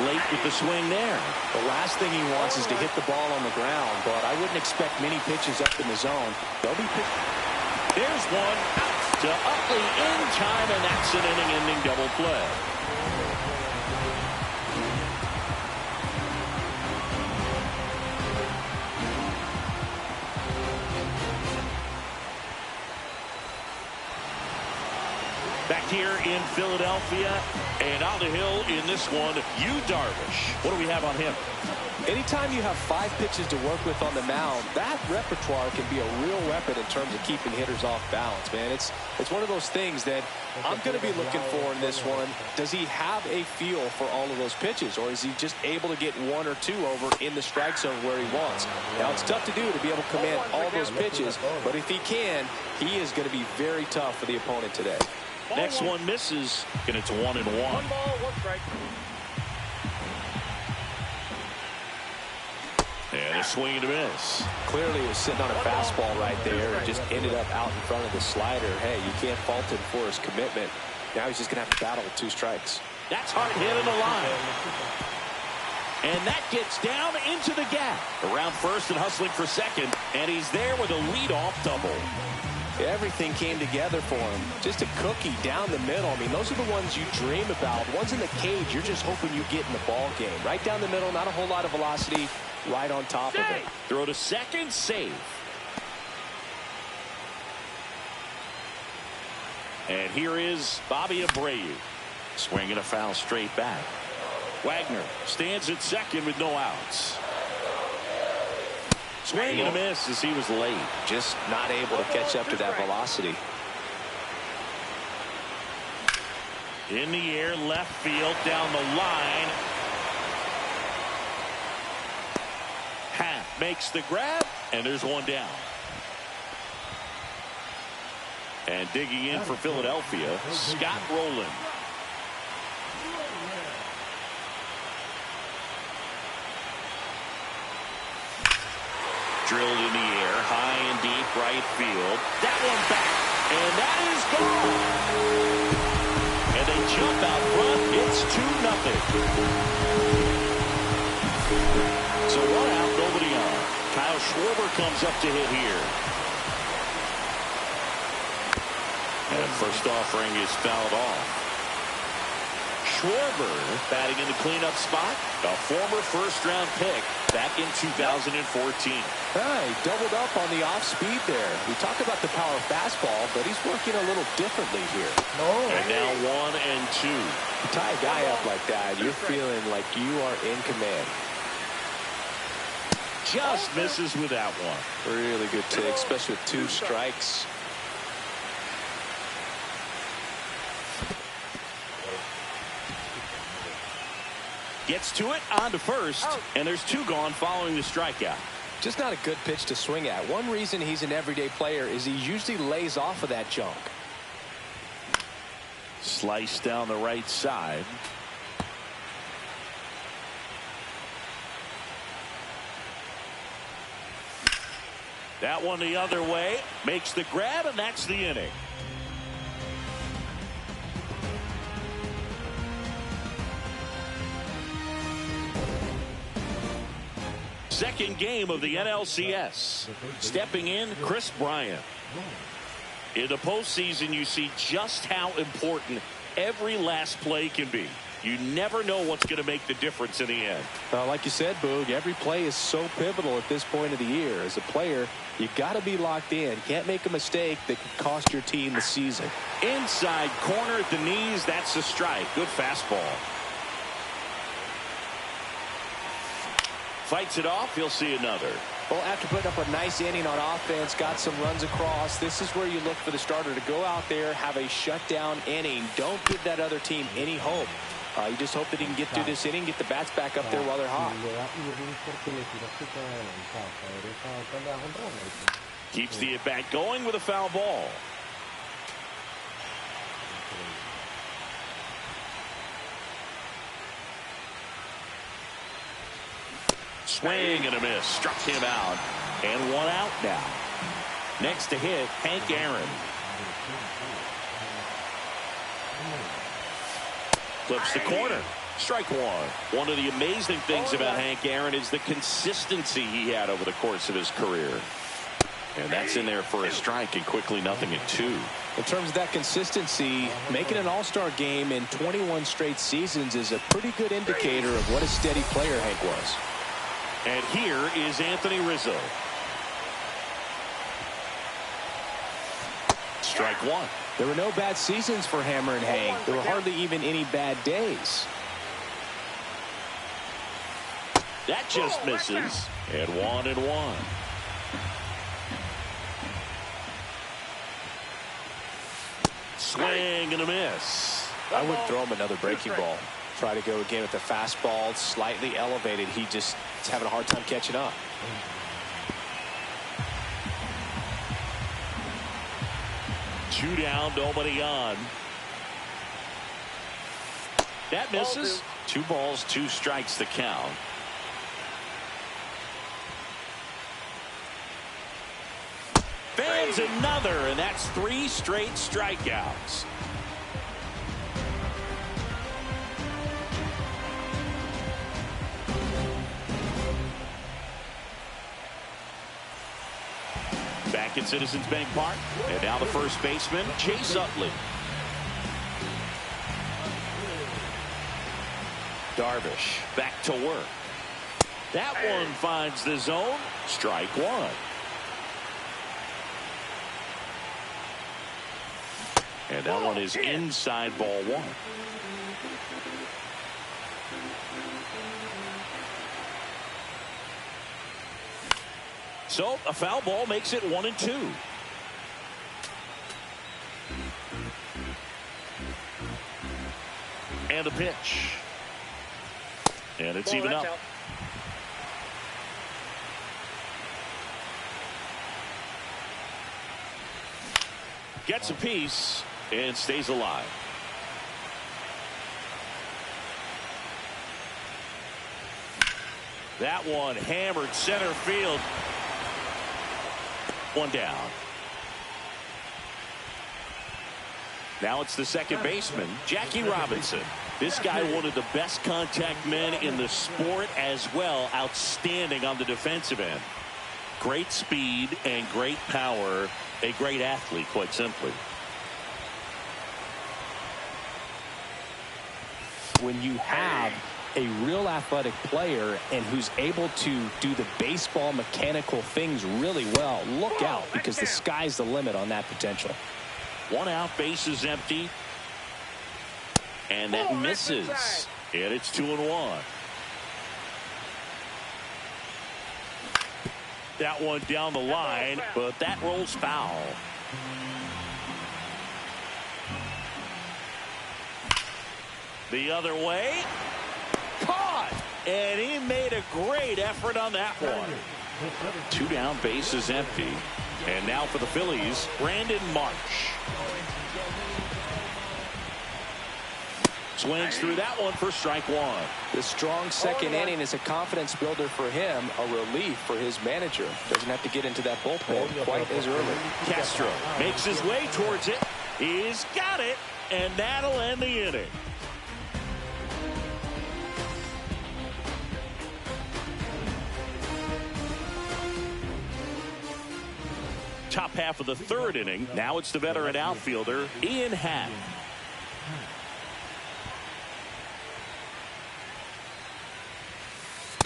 Late with the swing there. The last thing he wants is to hit the ball on the ground, but I wouldn't expect many pitches up in the zone. They'll be There's one out to Utley in time, and that's an inning-ending double play. Back here in Philadelphia, and on the hill in this one, Yu Darvish. What do we have on him? Anytime you have 5 pitches to work with on the mound, that repertoire can be a real weapon in terms of keeping hitters off balance, man. It's one of those things that I'm going to be looking for in this one. Does he have a feel for all of those pitches, or is he just able to get 1 or 2 over in the strike zone where he wants? Now, it's tough to do to be able to command all those pitches, but if he can, he is going to be very tough for the opponent today. Next one misses, and it's 1-1. 1 ball, 1 strike. And a swing and a miss. Clearly, he was sitting on a fastball right there and just ended up out in front of the slider. Hey, you can't fault him for his commitment. Now he's just going to have to battle with 2 strikes. That's hard hit in the line. And that gets down into the gap. Around first and hustling for second, and he's there with a leadoff double. Everything came together for him. Just a cookie down the middle. I mean, those are the ones you dream about. Ones in the cage, you're just hoping you get in the ball game. Right down the middle, not a whole lot of velocity, right on top of it. Throw to second, save. And here is Bobby Abreu. Swinging a foul straight back. Wagner stands at second with no outs. Swing and a miss as he was late. Just not able to catch up to that velocity. In the air, left field, down the line. Happ makes the grab, and there's one down. And digging in for Philadelphia, Scott Rowland. Drilled in the air, high and deep right field. That one back, and that is gone. And they jump out front. It's 2-0. So 1 out, nobody on. Kyle Schwarber comes up to hit here. And first offering is fouled off. Schwarber batting in the cleanup spot. A former first-round pick back in 2014. He doubled up on the off-speed there. We talk about the power fastball, but he's working a little differently here. And now 1-2. You tie a guy up like that, you're feeling like you are in command. Just misses with that one. Really good take, especially with 2 strikes. Gets to it, on to first, and there's 2 gone following the strikeout. Just not a good pitch to swing at. One reason he's an everyday player is he usually lays off of that junk. Slice down the right side. That one the other way, makes the grab, and that's the inning. Second game of the NLCS. Stepping in, Chris Bryant. In the postseason, you see just how important every last play can be. You never know what's going to make the difference in the end. Like you said, Boog, every play is so pivotal at this point of the year. As a player, you got to be locked in. Can't make a mistake that could cost your team the season. Inside corner at the knees. That's the strike. Good fastball. Fights it off. He'll see another. Well, after putting up a nice inning on offense, got some runs across, this is where you look for the starter to go out there, have a shutdown inning. Don't give that other team any hope. You just hope that he can get through this inning, get the bats back up there while they're hot. Keeps the at-bat going with a foul ball. Swing and a miss. Struck him out. And one out now. Next to hit, Hank Aaron. Clips the corner. Strike one. One of the amazing things about Hank Aaron is the consistency he had over the course of his career. And that's in there for a strike, and quickly 0-2. In terms of that consistency, making an all-star game in 21 straight seasons is a pretty good indicator of what a steady player Hank was. And here is Anthony Rizzo. Strike one. There were no bad seasons for Hammer and Hank. There were hardly even any bad days. That just misses. And 1-1. Swing and a miss. I wouldn't throw him another breaking ball. Try to go again with the fastball, slightly elevated. He just is having a hard time catching up. Two down, nobody on. That misses. 2 balls, 2 strikes the count. Fans another, and that's 3 straight strikeouts. Back at Citizens Bank Park, and now the first baseman, Chase Utley. Darvish back to work. That one finds the zone. Strike one. And that one is inside ball one. So a foul ball makes it 1-2. And a pitch. And it's even up. Gets a piece and stays alive. That one hammered center field. One down. Now it's the second baseman, Jackie Robinson. This guy, one of the best contact men in the sport as well. Outstanding on the defensive end. Great speed and great power. A great athlete, quite simply. When you have a real athletic player and who's able to do the baseball mechanical things really well, look out, because the sky's the limit on that potential. 1 out, base is empty. And that misses. And it's 2-1. That one down the line, but that rolls foul. The other way. Caught! And he made a great effort on that one. 2 down, base is empty. And now for the Phillies, Brandon Marsh. Swings through that one for strike one. The strong second inning is a confidence builder for him, a relief for his manager. Doesn't have to get into that bullpen quite as early. Castro makes his way towards it. He's got it, and that'll end the inning. Top half of the third inning. Now it's the veteran outfielder, Ian Happ.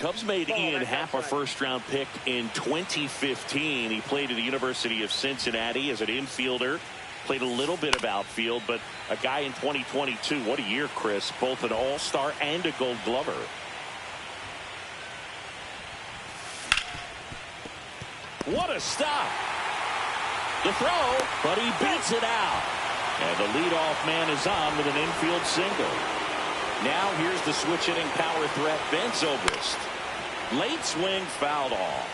Cubs made Ian Happ a first-round pick in 2015. He played at the University of Cincinnati as an infielder. Played a little bit of outfield, but a guy in 2022. What a year, Chris. Both an all-star and a gold glover. What a stop. The throw, but he beats it out. And the leadoff man is on with an infield single. Now here's the switch-hitting power threat, Ben Zobrist. Late swing, fouled off.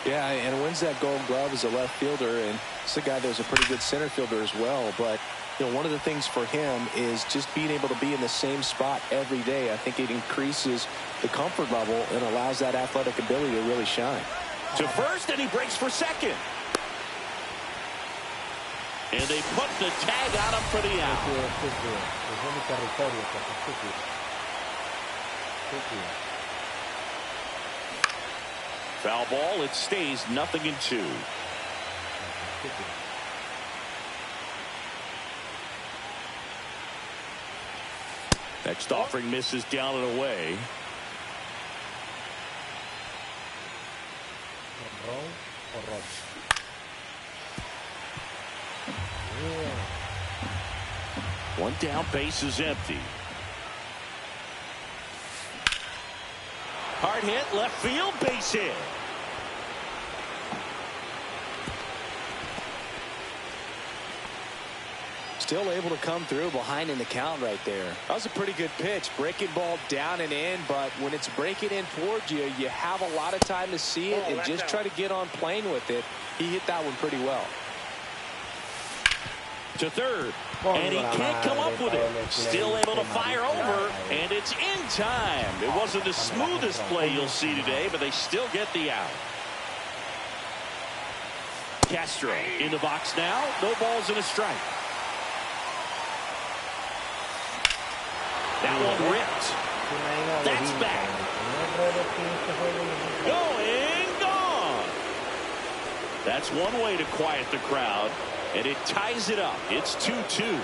Yeah, and wins that gold glove as a left fielder, and it's a guy that was a pretty good center fielder as well. But you know, one of the things for him is just being able to be in the same spot every day. I think it increases the comfort level and allows that athletic ability to really shine. To first, and he breaks for second. And they put the tag on him for the out. Foul ball. It stays 0-2. Next offering misses down and away. One down, base is empty. Hard hit, left field, base hit. Still able to come through behind in the count right there. That was a pretty good pitch. Breaking ball down and in, but when it's breaking in towards you, you have a lot of time to see it and just try to get on plane with it. He hit that one pretty well. To third, and he can't come up with it. Still able to fire over, and it's in time. It wasn't the smoothest play you'll see today, but they still get the out. Castro in the box now. No balls and a strike. That one ripped. That's back. Going, gone. That's one way to quiet the crowd. And it ties it up. It's 2-2.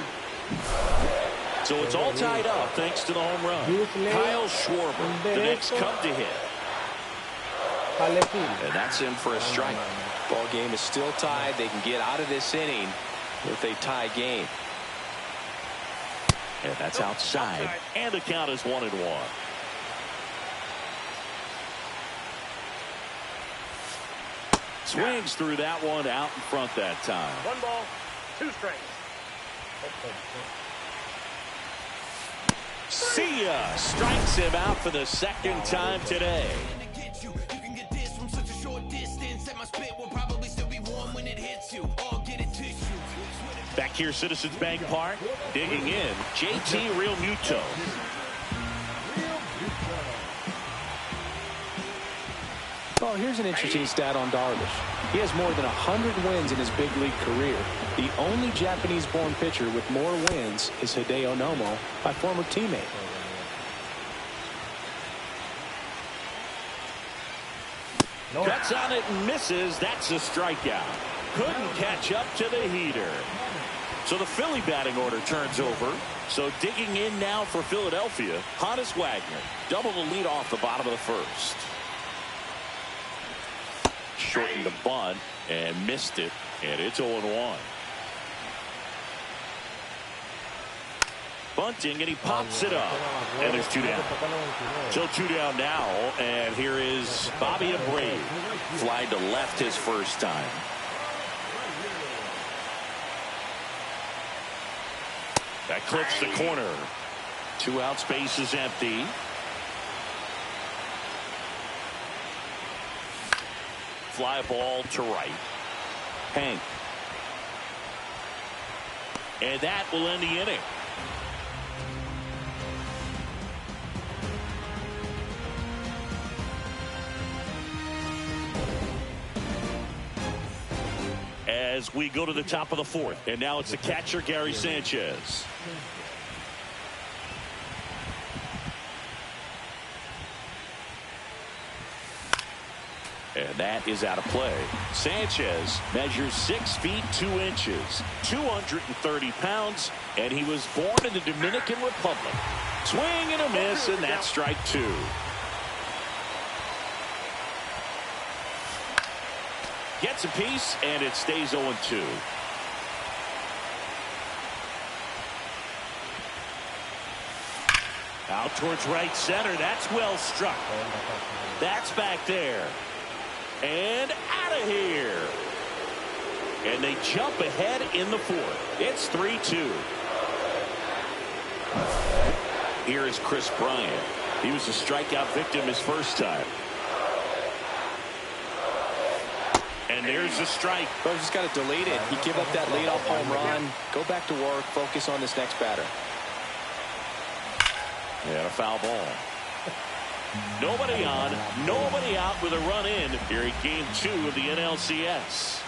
So it's all tied up thanks to the home run. Kyle Schwarber, the next Cub to hit. And that's in for a strike. Ball game is still tied. They can get out of this inning with a tie game. And that's outside. And the count is 1-1. Swings through that one, out in front that time. 1 ball, 2 strikes. See ya. Strikes him out for the second time today. Back here, Citizens Bank Park. Digging in, JT Realmuto. Well, here's an interesting stat on Darvish. He has more than 100 wins in his big league career. The only Japanese-born pitcher with more wins is Hideo Nomo, my former teammate. Cuts on it and misses. That's a strikeout. Couldn't catch up to the heater. So the Philly batting order turns over. So digging in now for Philadelphia, Honus Wagner. Double the lead off the bottom of the first. Shortened the bunt and missed it, and it's 0-1. Bunting, and he pops it up, and there's 2 down. So 2 down now, and here is Bobby Abreu. Fly to left his first time. That clips the corner. 2 outs, base is empty. Fly ball to right. Hank. And that will end the inning. As we go to the top of the 4th. And now it's the catcher, Gary Sanchez. And that is out of play. Sanchez measures 6 feet 2 inches, 230 pounds, and he was born in the Dominican Republic. Swing and a miss, and that's strike 2. Gets a piece, and it stays 0-2. Out towards right center. That's well struck. That's back there. And out of here. And they jump ahead in the fourth. It's 3-2. Here is Chris Bryant. He was a strikeout victim his first time. And there's the strike. Bro, just got to delete it. He give up that leadoff home run. Go back to work. Focus on this next batter. And a foul ball. Nobody on, nobody out with a run in here in game 2 of the NLCS.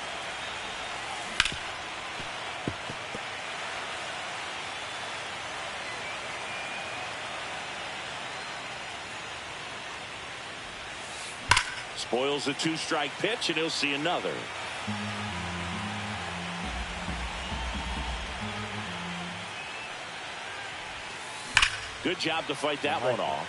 Spoils a 2-strike pitch, and he'll see another. Good job to fight that one off.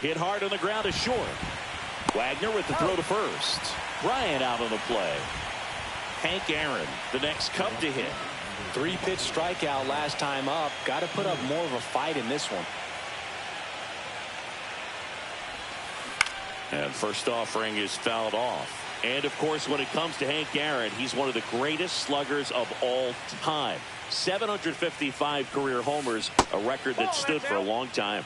Hit hard on the ground is short. Wagner with the throw to first. Bryant out on the play. Hank Aaron, the next Cub to hit. 3-pitch strikeout last time up. Got to put up more of a fight in this one. And first offering is fouled off. And of course, when it comes to Hank Aaron, he's one of the greatest sluggers of all time. 755 career homers, a record that stood for a long time.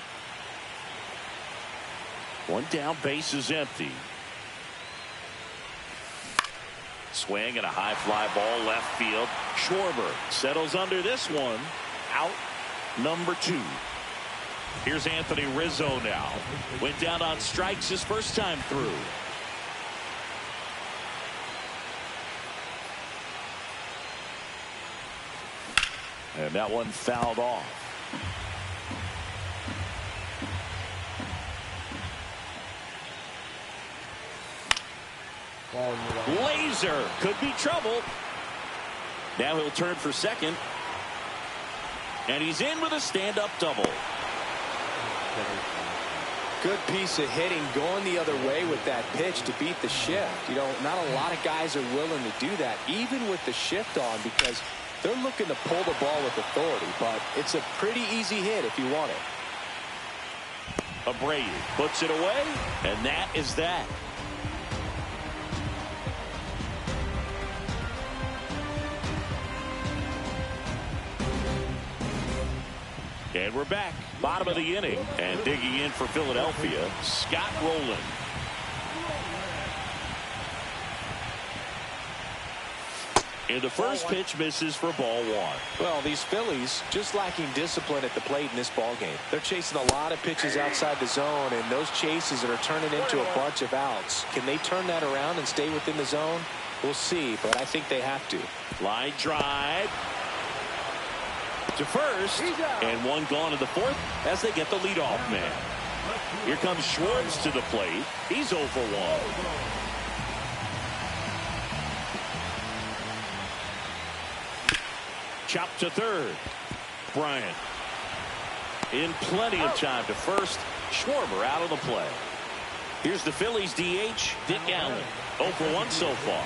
One down, base is empty. Swing and a high fly ball left field. Schwarber settles under this one. Out number 2. Here's Anthony Rizzo now. Went down on strikes his first time through. And that one fouled off. Laser could be trouble. Now he'll turn for second. And he's in with a stand-up double. Good piece of hitting going the other way with that pitch to beat the shift. You know, not a lot of guys are willing to do that, even with the shift on, because they're looking to pull the ball with authority. But it's a pretty easy hit if you want it. Abreu puts it away, and that is that. And we're back. Bottom of the inning. And digging in for Philadelphia, Scott Rowland. And the first pitch misses for ball 1. Well, these Phillies just lacking discipline at the plate in this ball game. They're chasing a lot of pitches outside the zone, and those chases are turning into a bunch of outs. Can they turn that around and stay within the zone? We'll see, but I think they have to. Line drive to first, and one gone in the fourth as they get the leadoff man. Here comes Schwartz to the plate. He's 0 for 1. Chop to third. Bryant in plenty of time to first. Schwarber out of the play. Here's the Phillies DH, Dick Allen. 0 for 1 so far.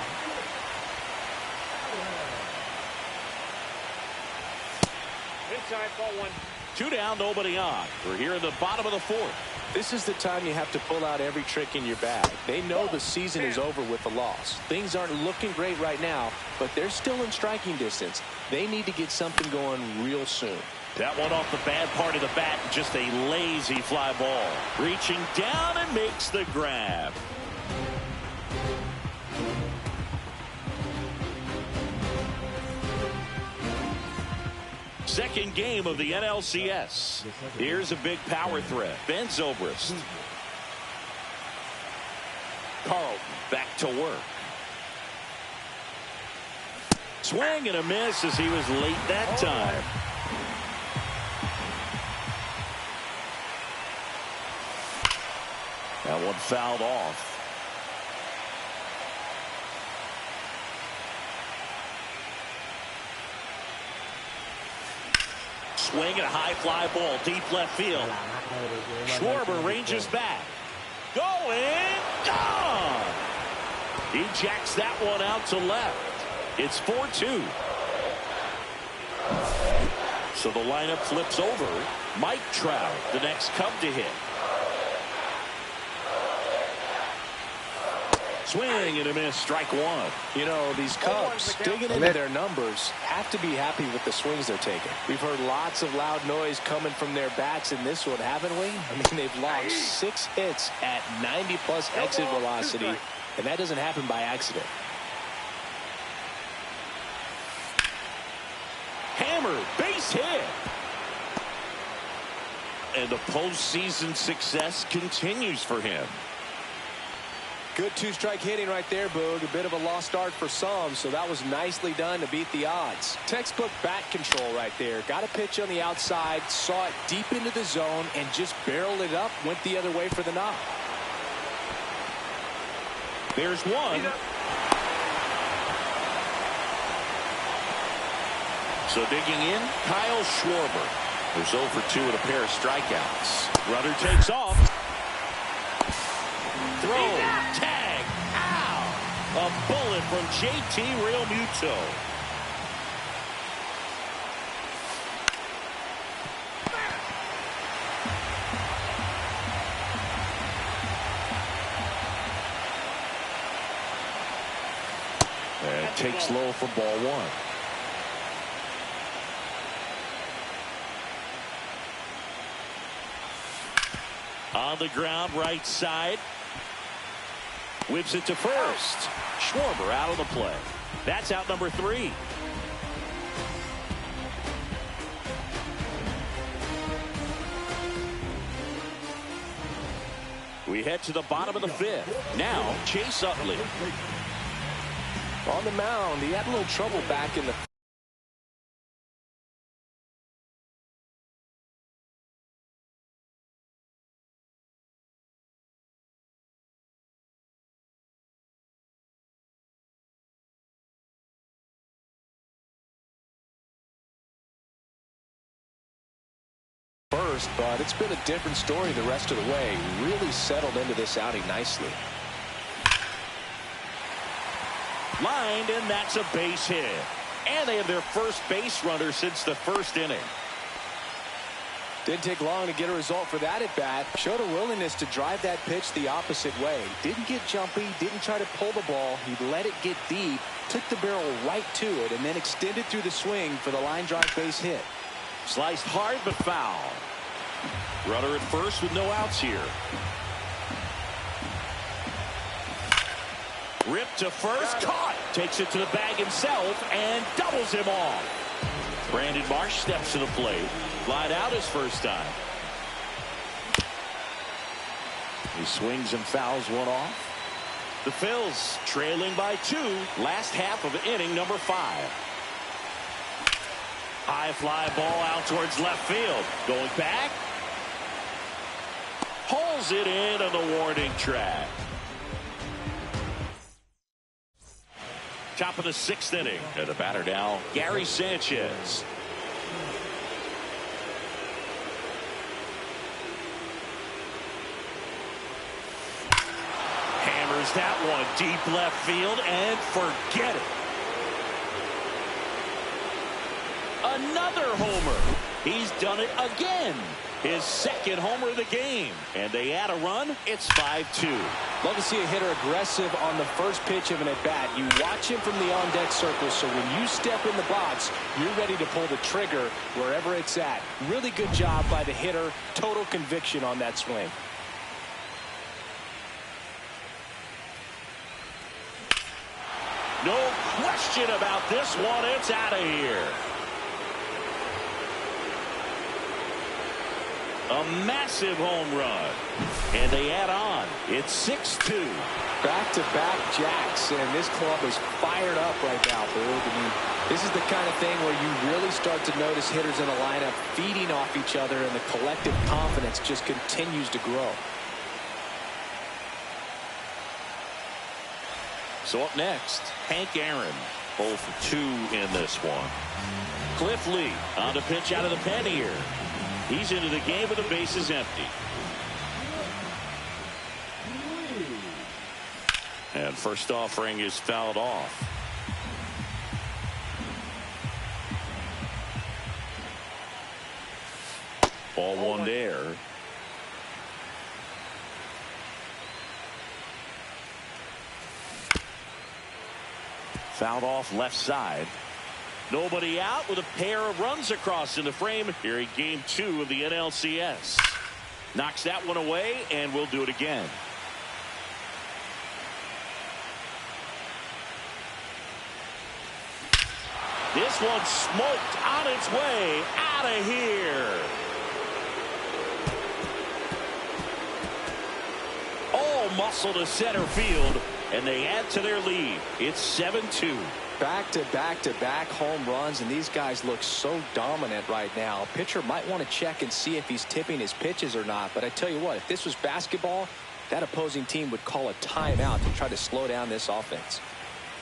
Inside, ball 1. 2 down, nobody on. We're here in the bottom of the fourth. This is the time you have to pull out every trick in your bag. They know the season is over with the loss. Things aren't looking great right now, but they're still in striking distance. They need to get something going real soon. That one off the bad part of the bat, just a lazy fly ball. Reaching down and makes the grab. Second game of the NLCS. Here's a big power threat. Ben Zobrist. Carlton back to work. Swing and a miss as he was late that time. That one fouled off. swing and a high fly ball deep left field. Schwarber ranges back. Going. Gone. He jacks that one out to left. It's 4-2. So the lineup flips over. Mike Trout, the next Cub to hit. Swing and a miss, strike one. You know, these Cubs digging into their numbers have to be happy with the swings they're taking. We've heard lots of loud noise coming from their bats in this one, haven't we? I mean, they've logged 6 hits at 90+ exit velocity, and that doesn't happen by accident. Hammer, base hit. And the postseason success continues for him. Good 2-strike hitting right there, Boog. A bit of a lost start for some, so that was nicely done to beat the odds. Textbook bat control right there. Got a pitch on the outside, saw it deep into the zone, and just barreled it up, went the other way for the knock. There's one. So digging in, Kyle Schwarber. Who's 0 for 2 with a pair of strikeouts. Runner takes off. Throw. Tag. Ow. A bullet from JT Realmuto. And takes low for ball one. On the ground, right side. Whips it to first. Schwarber out of the play. That's out number 3. We head to the bottom of the 5th. Now, Chase Utley. On the mound, he had a little trouble back in the first, but it's been a different story the rest of the way. Really settled into this outing nicely. Lined, and that's a base hit. And they have their first base runner since the first inning. Didn't take long to get a result for that at bat. Showed a willingness to drive that pitch the opposite way. Didn't get jumpy, didn't try to pull the ball. He let it get deep, took the barrel right to it, and then extended through the swing for the line drive base hit. Sliced hard but foul. Runner at first with no outs here. Ripped to first, caught. Takes it to the bag himself and doubles him off. Brandon Marsh steps to the plate. Flied out his first time. He swings and fouls one off. The Phils trailing by 2. Last half of inning number 5. High fly ball out towards left field. Going back. Holds it in on the warning track. Top of the 6th inning. And the batter now, Gary Sanchez. Hammers that one deep left field and forget it. Another homer. He's done it again. His second homer of the game. And they add a run. It's 5-2. Love to see a hitter aggressive on the first pitch of an at-bat. You watch him from the on-deck circle, so when you step in the box, you're ready to pull the trigger wherever it's at. Really good job by the hitter. Total conviction on that swing. No question about this one. It's out of here. A massive home run. And they add on. It's 6-2. Back-to-back jacks, and this club is fired up right now, Boog. I mean, this is the kind of thing where you really start to notice hitters in a lineup feeding off each other, and the collective confidence just continues to grow. So up next, Hank Aaron, 0 for 2 in this one. Cliff Lee on the pitch out of the pen here. He's into the game with the bases empty. And first offering is fouled off. Ball one there. Fouled off left side. Nobody out with a pair of runs across in the frame here in game 2 of the NLCS. Knocks that one away, and we'll do it again. This one smoked on its way out of here. All muscle to center field, and they add to their lead. It's 7-2. Back-to-back-to-back home runs, and these guys look so dominant right now. Pitcher might want to check and see if he's tipping his pitches or not, but I tell you what, if this was basketball, that opposing team would call a timeout to try to slow down this offense.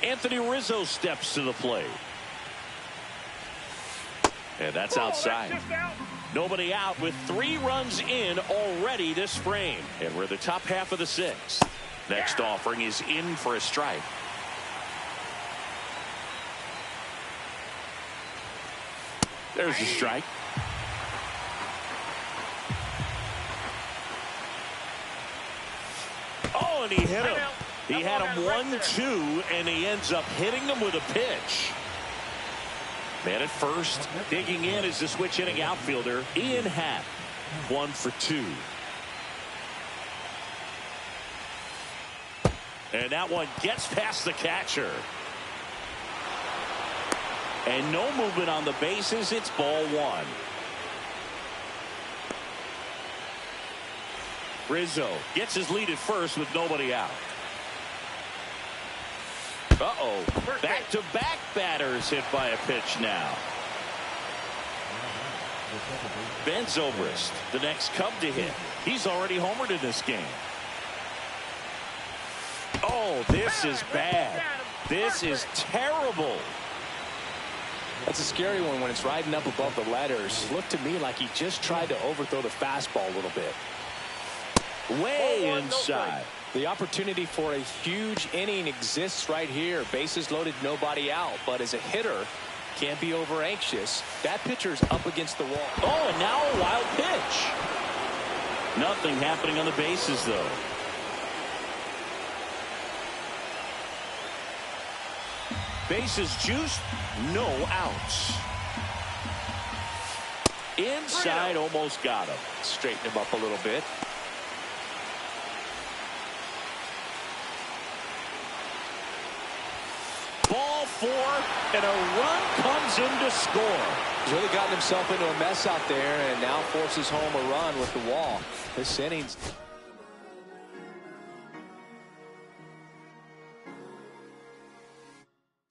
Anthony Rizzo steps to the plate. And that's outside. Nobody out with 3 runs in already this frame. And we're the top half of the 6th. Next offering is in for a strike. There's a strike. Oh, and he hit him. He had him 1-2, and he ends up hitting him with a pitch. Man at first, digging in is the switch hitting outfielder, Ian Happ. 1 for 2. And that one gets past the catcher. And no movement on the bases. It's ball 1. Rizzo gets his lead at first with nobody out. Uh-oh. Back-to-back batters hit by a pitch now. Ben Zobrist, the next Cub to hit. He's already homered in this game. Oh, this is bad. This is terrible. That's a scary one when it's riding up above the letters. Looked to me like he just tried to overthrow the fastball a little bit. Way inside. The opportunity for a huge inning exists right here. Bases loaded, nobody out. But as a hitter, can't be over anxious. That pitcher's up against the wall. Oh, and now a wild pitch. Nothing happening on the bases, though. Bases juiced, no outs. Inside, almost got him. Straighten him up a little bit. Ball 4, and a run comes in to score. He's really gotten himself into a mess out there and now forces home a run with the wall. This inning's...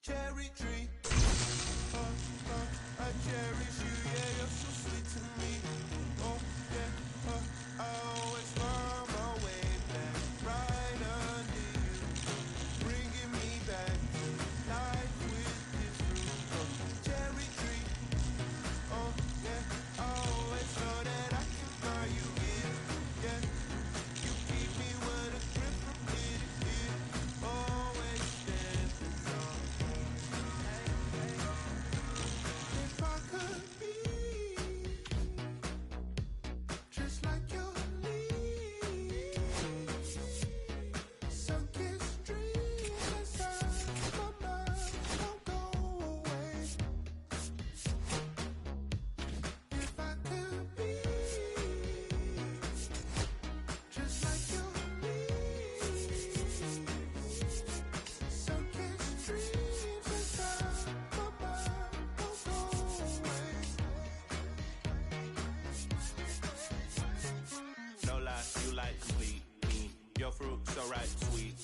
Cherry tree. I cherish you, yeah, you're so sweet to me. Oh, yeah, I always find my way back, right under you, bringing me back to life with this fruit. Cherry tree. Oh, yeah, I always know that I can find you here. Yeah, you keep me with a trip from here to here. Always standing tall. If I could be just like your leaves, sunken streams inside my mind won't go away. If I could be just like your leaves, sunken streams inside my mind won't go away. No lie, you like complete me. Your fruit so right, sweet.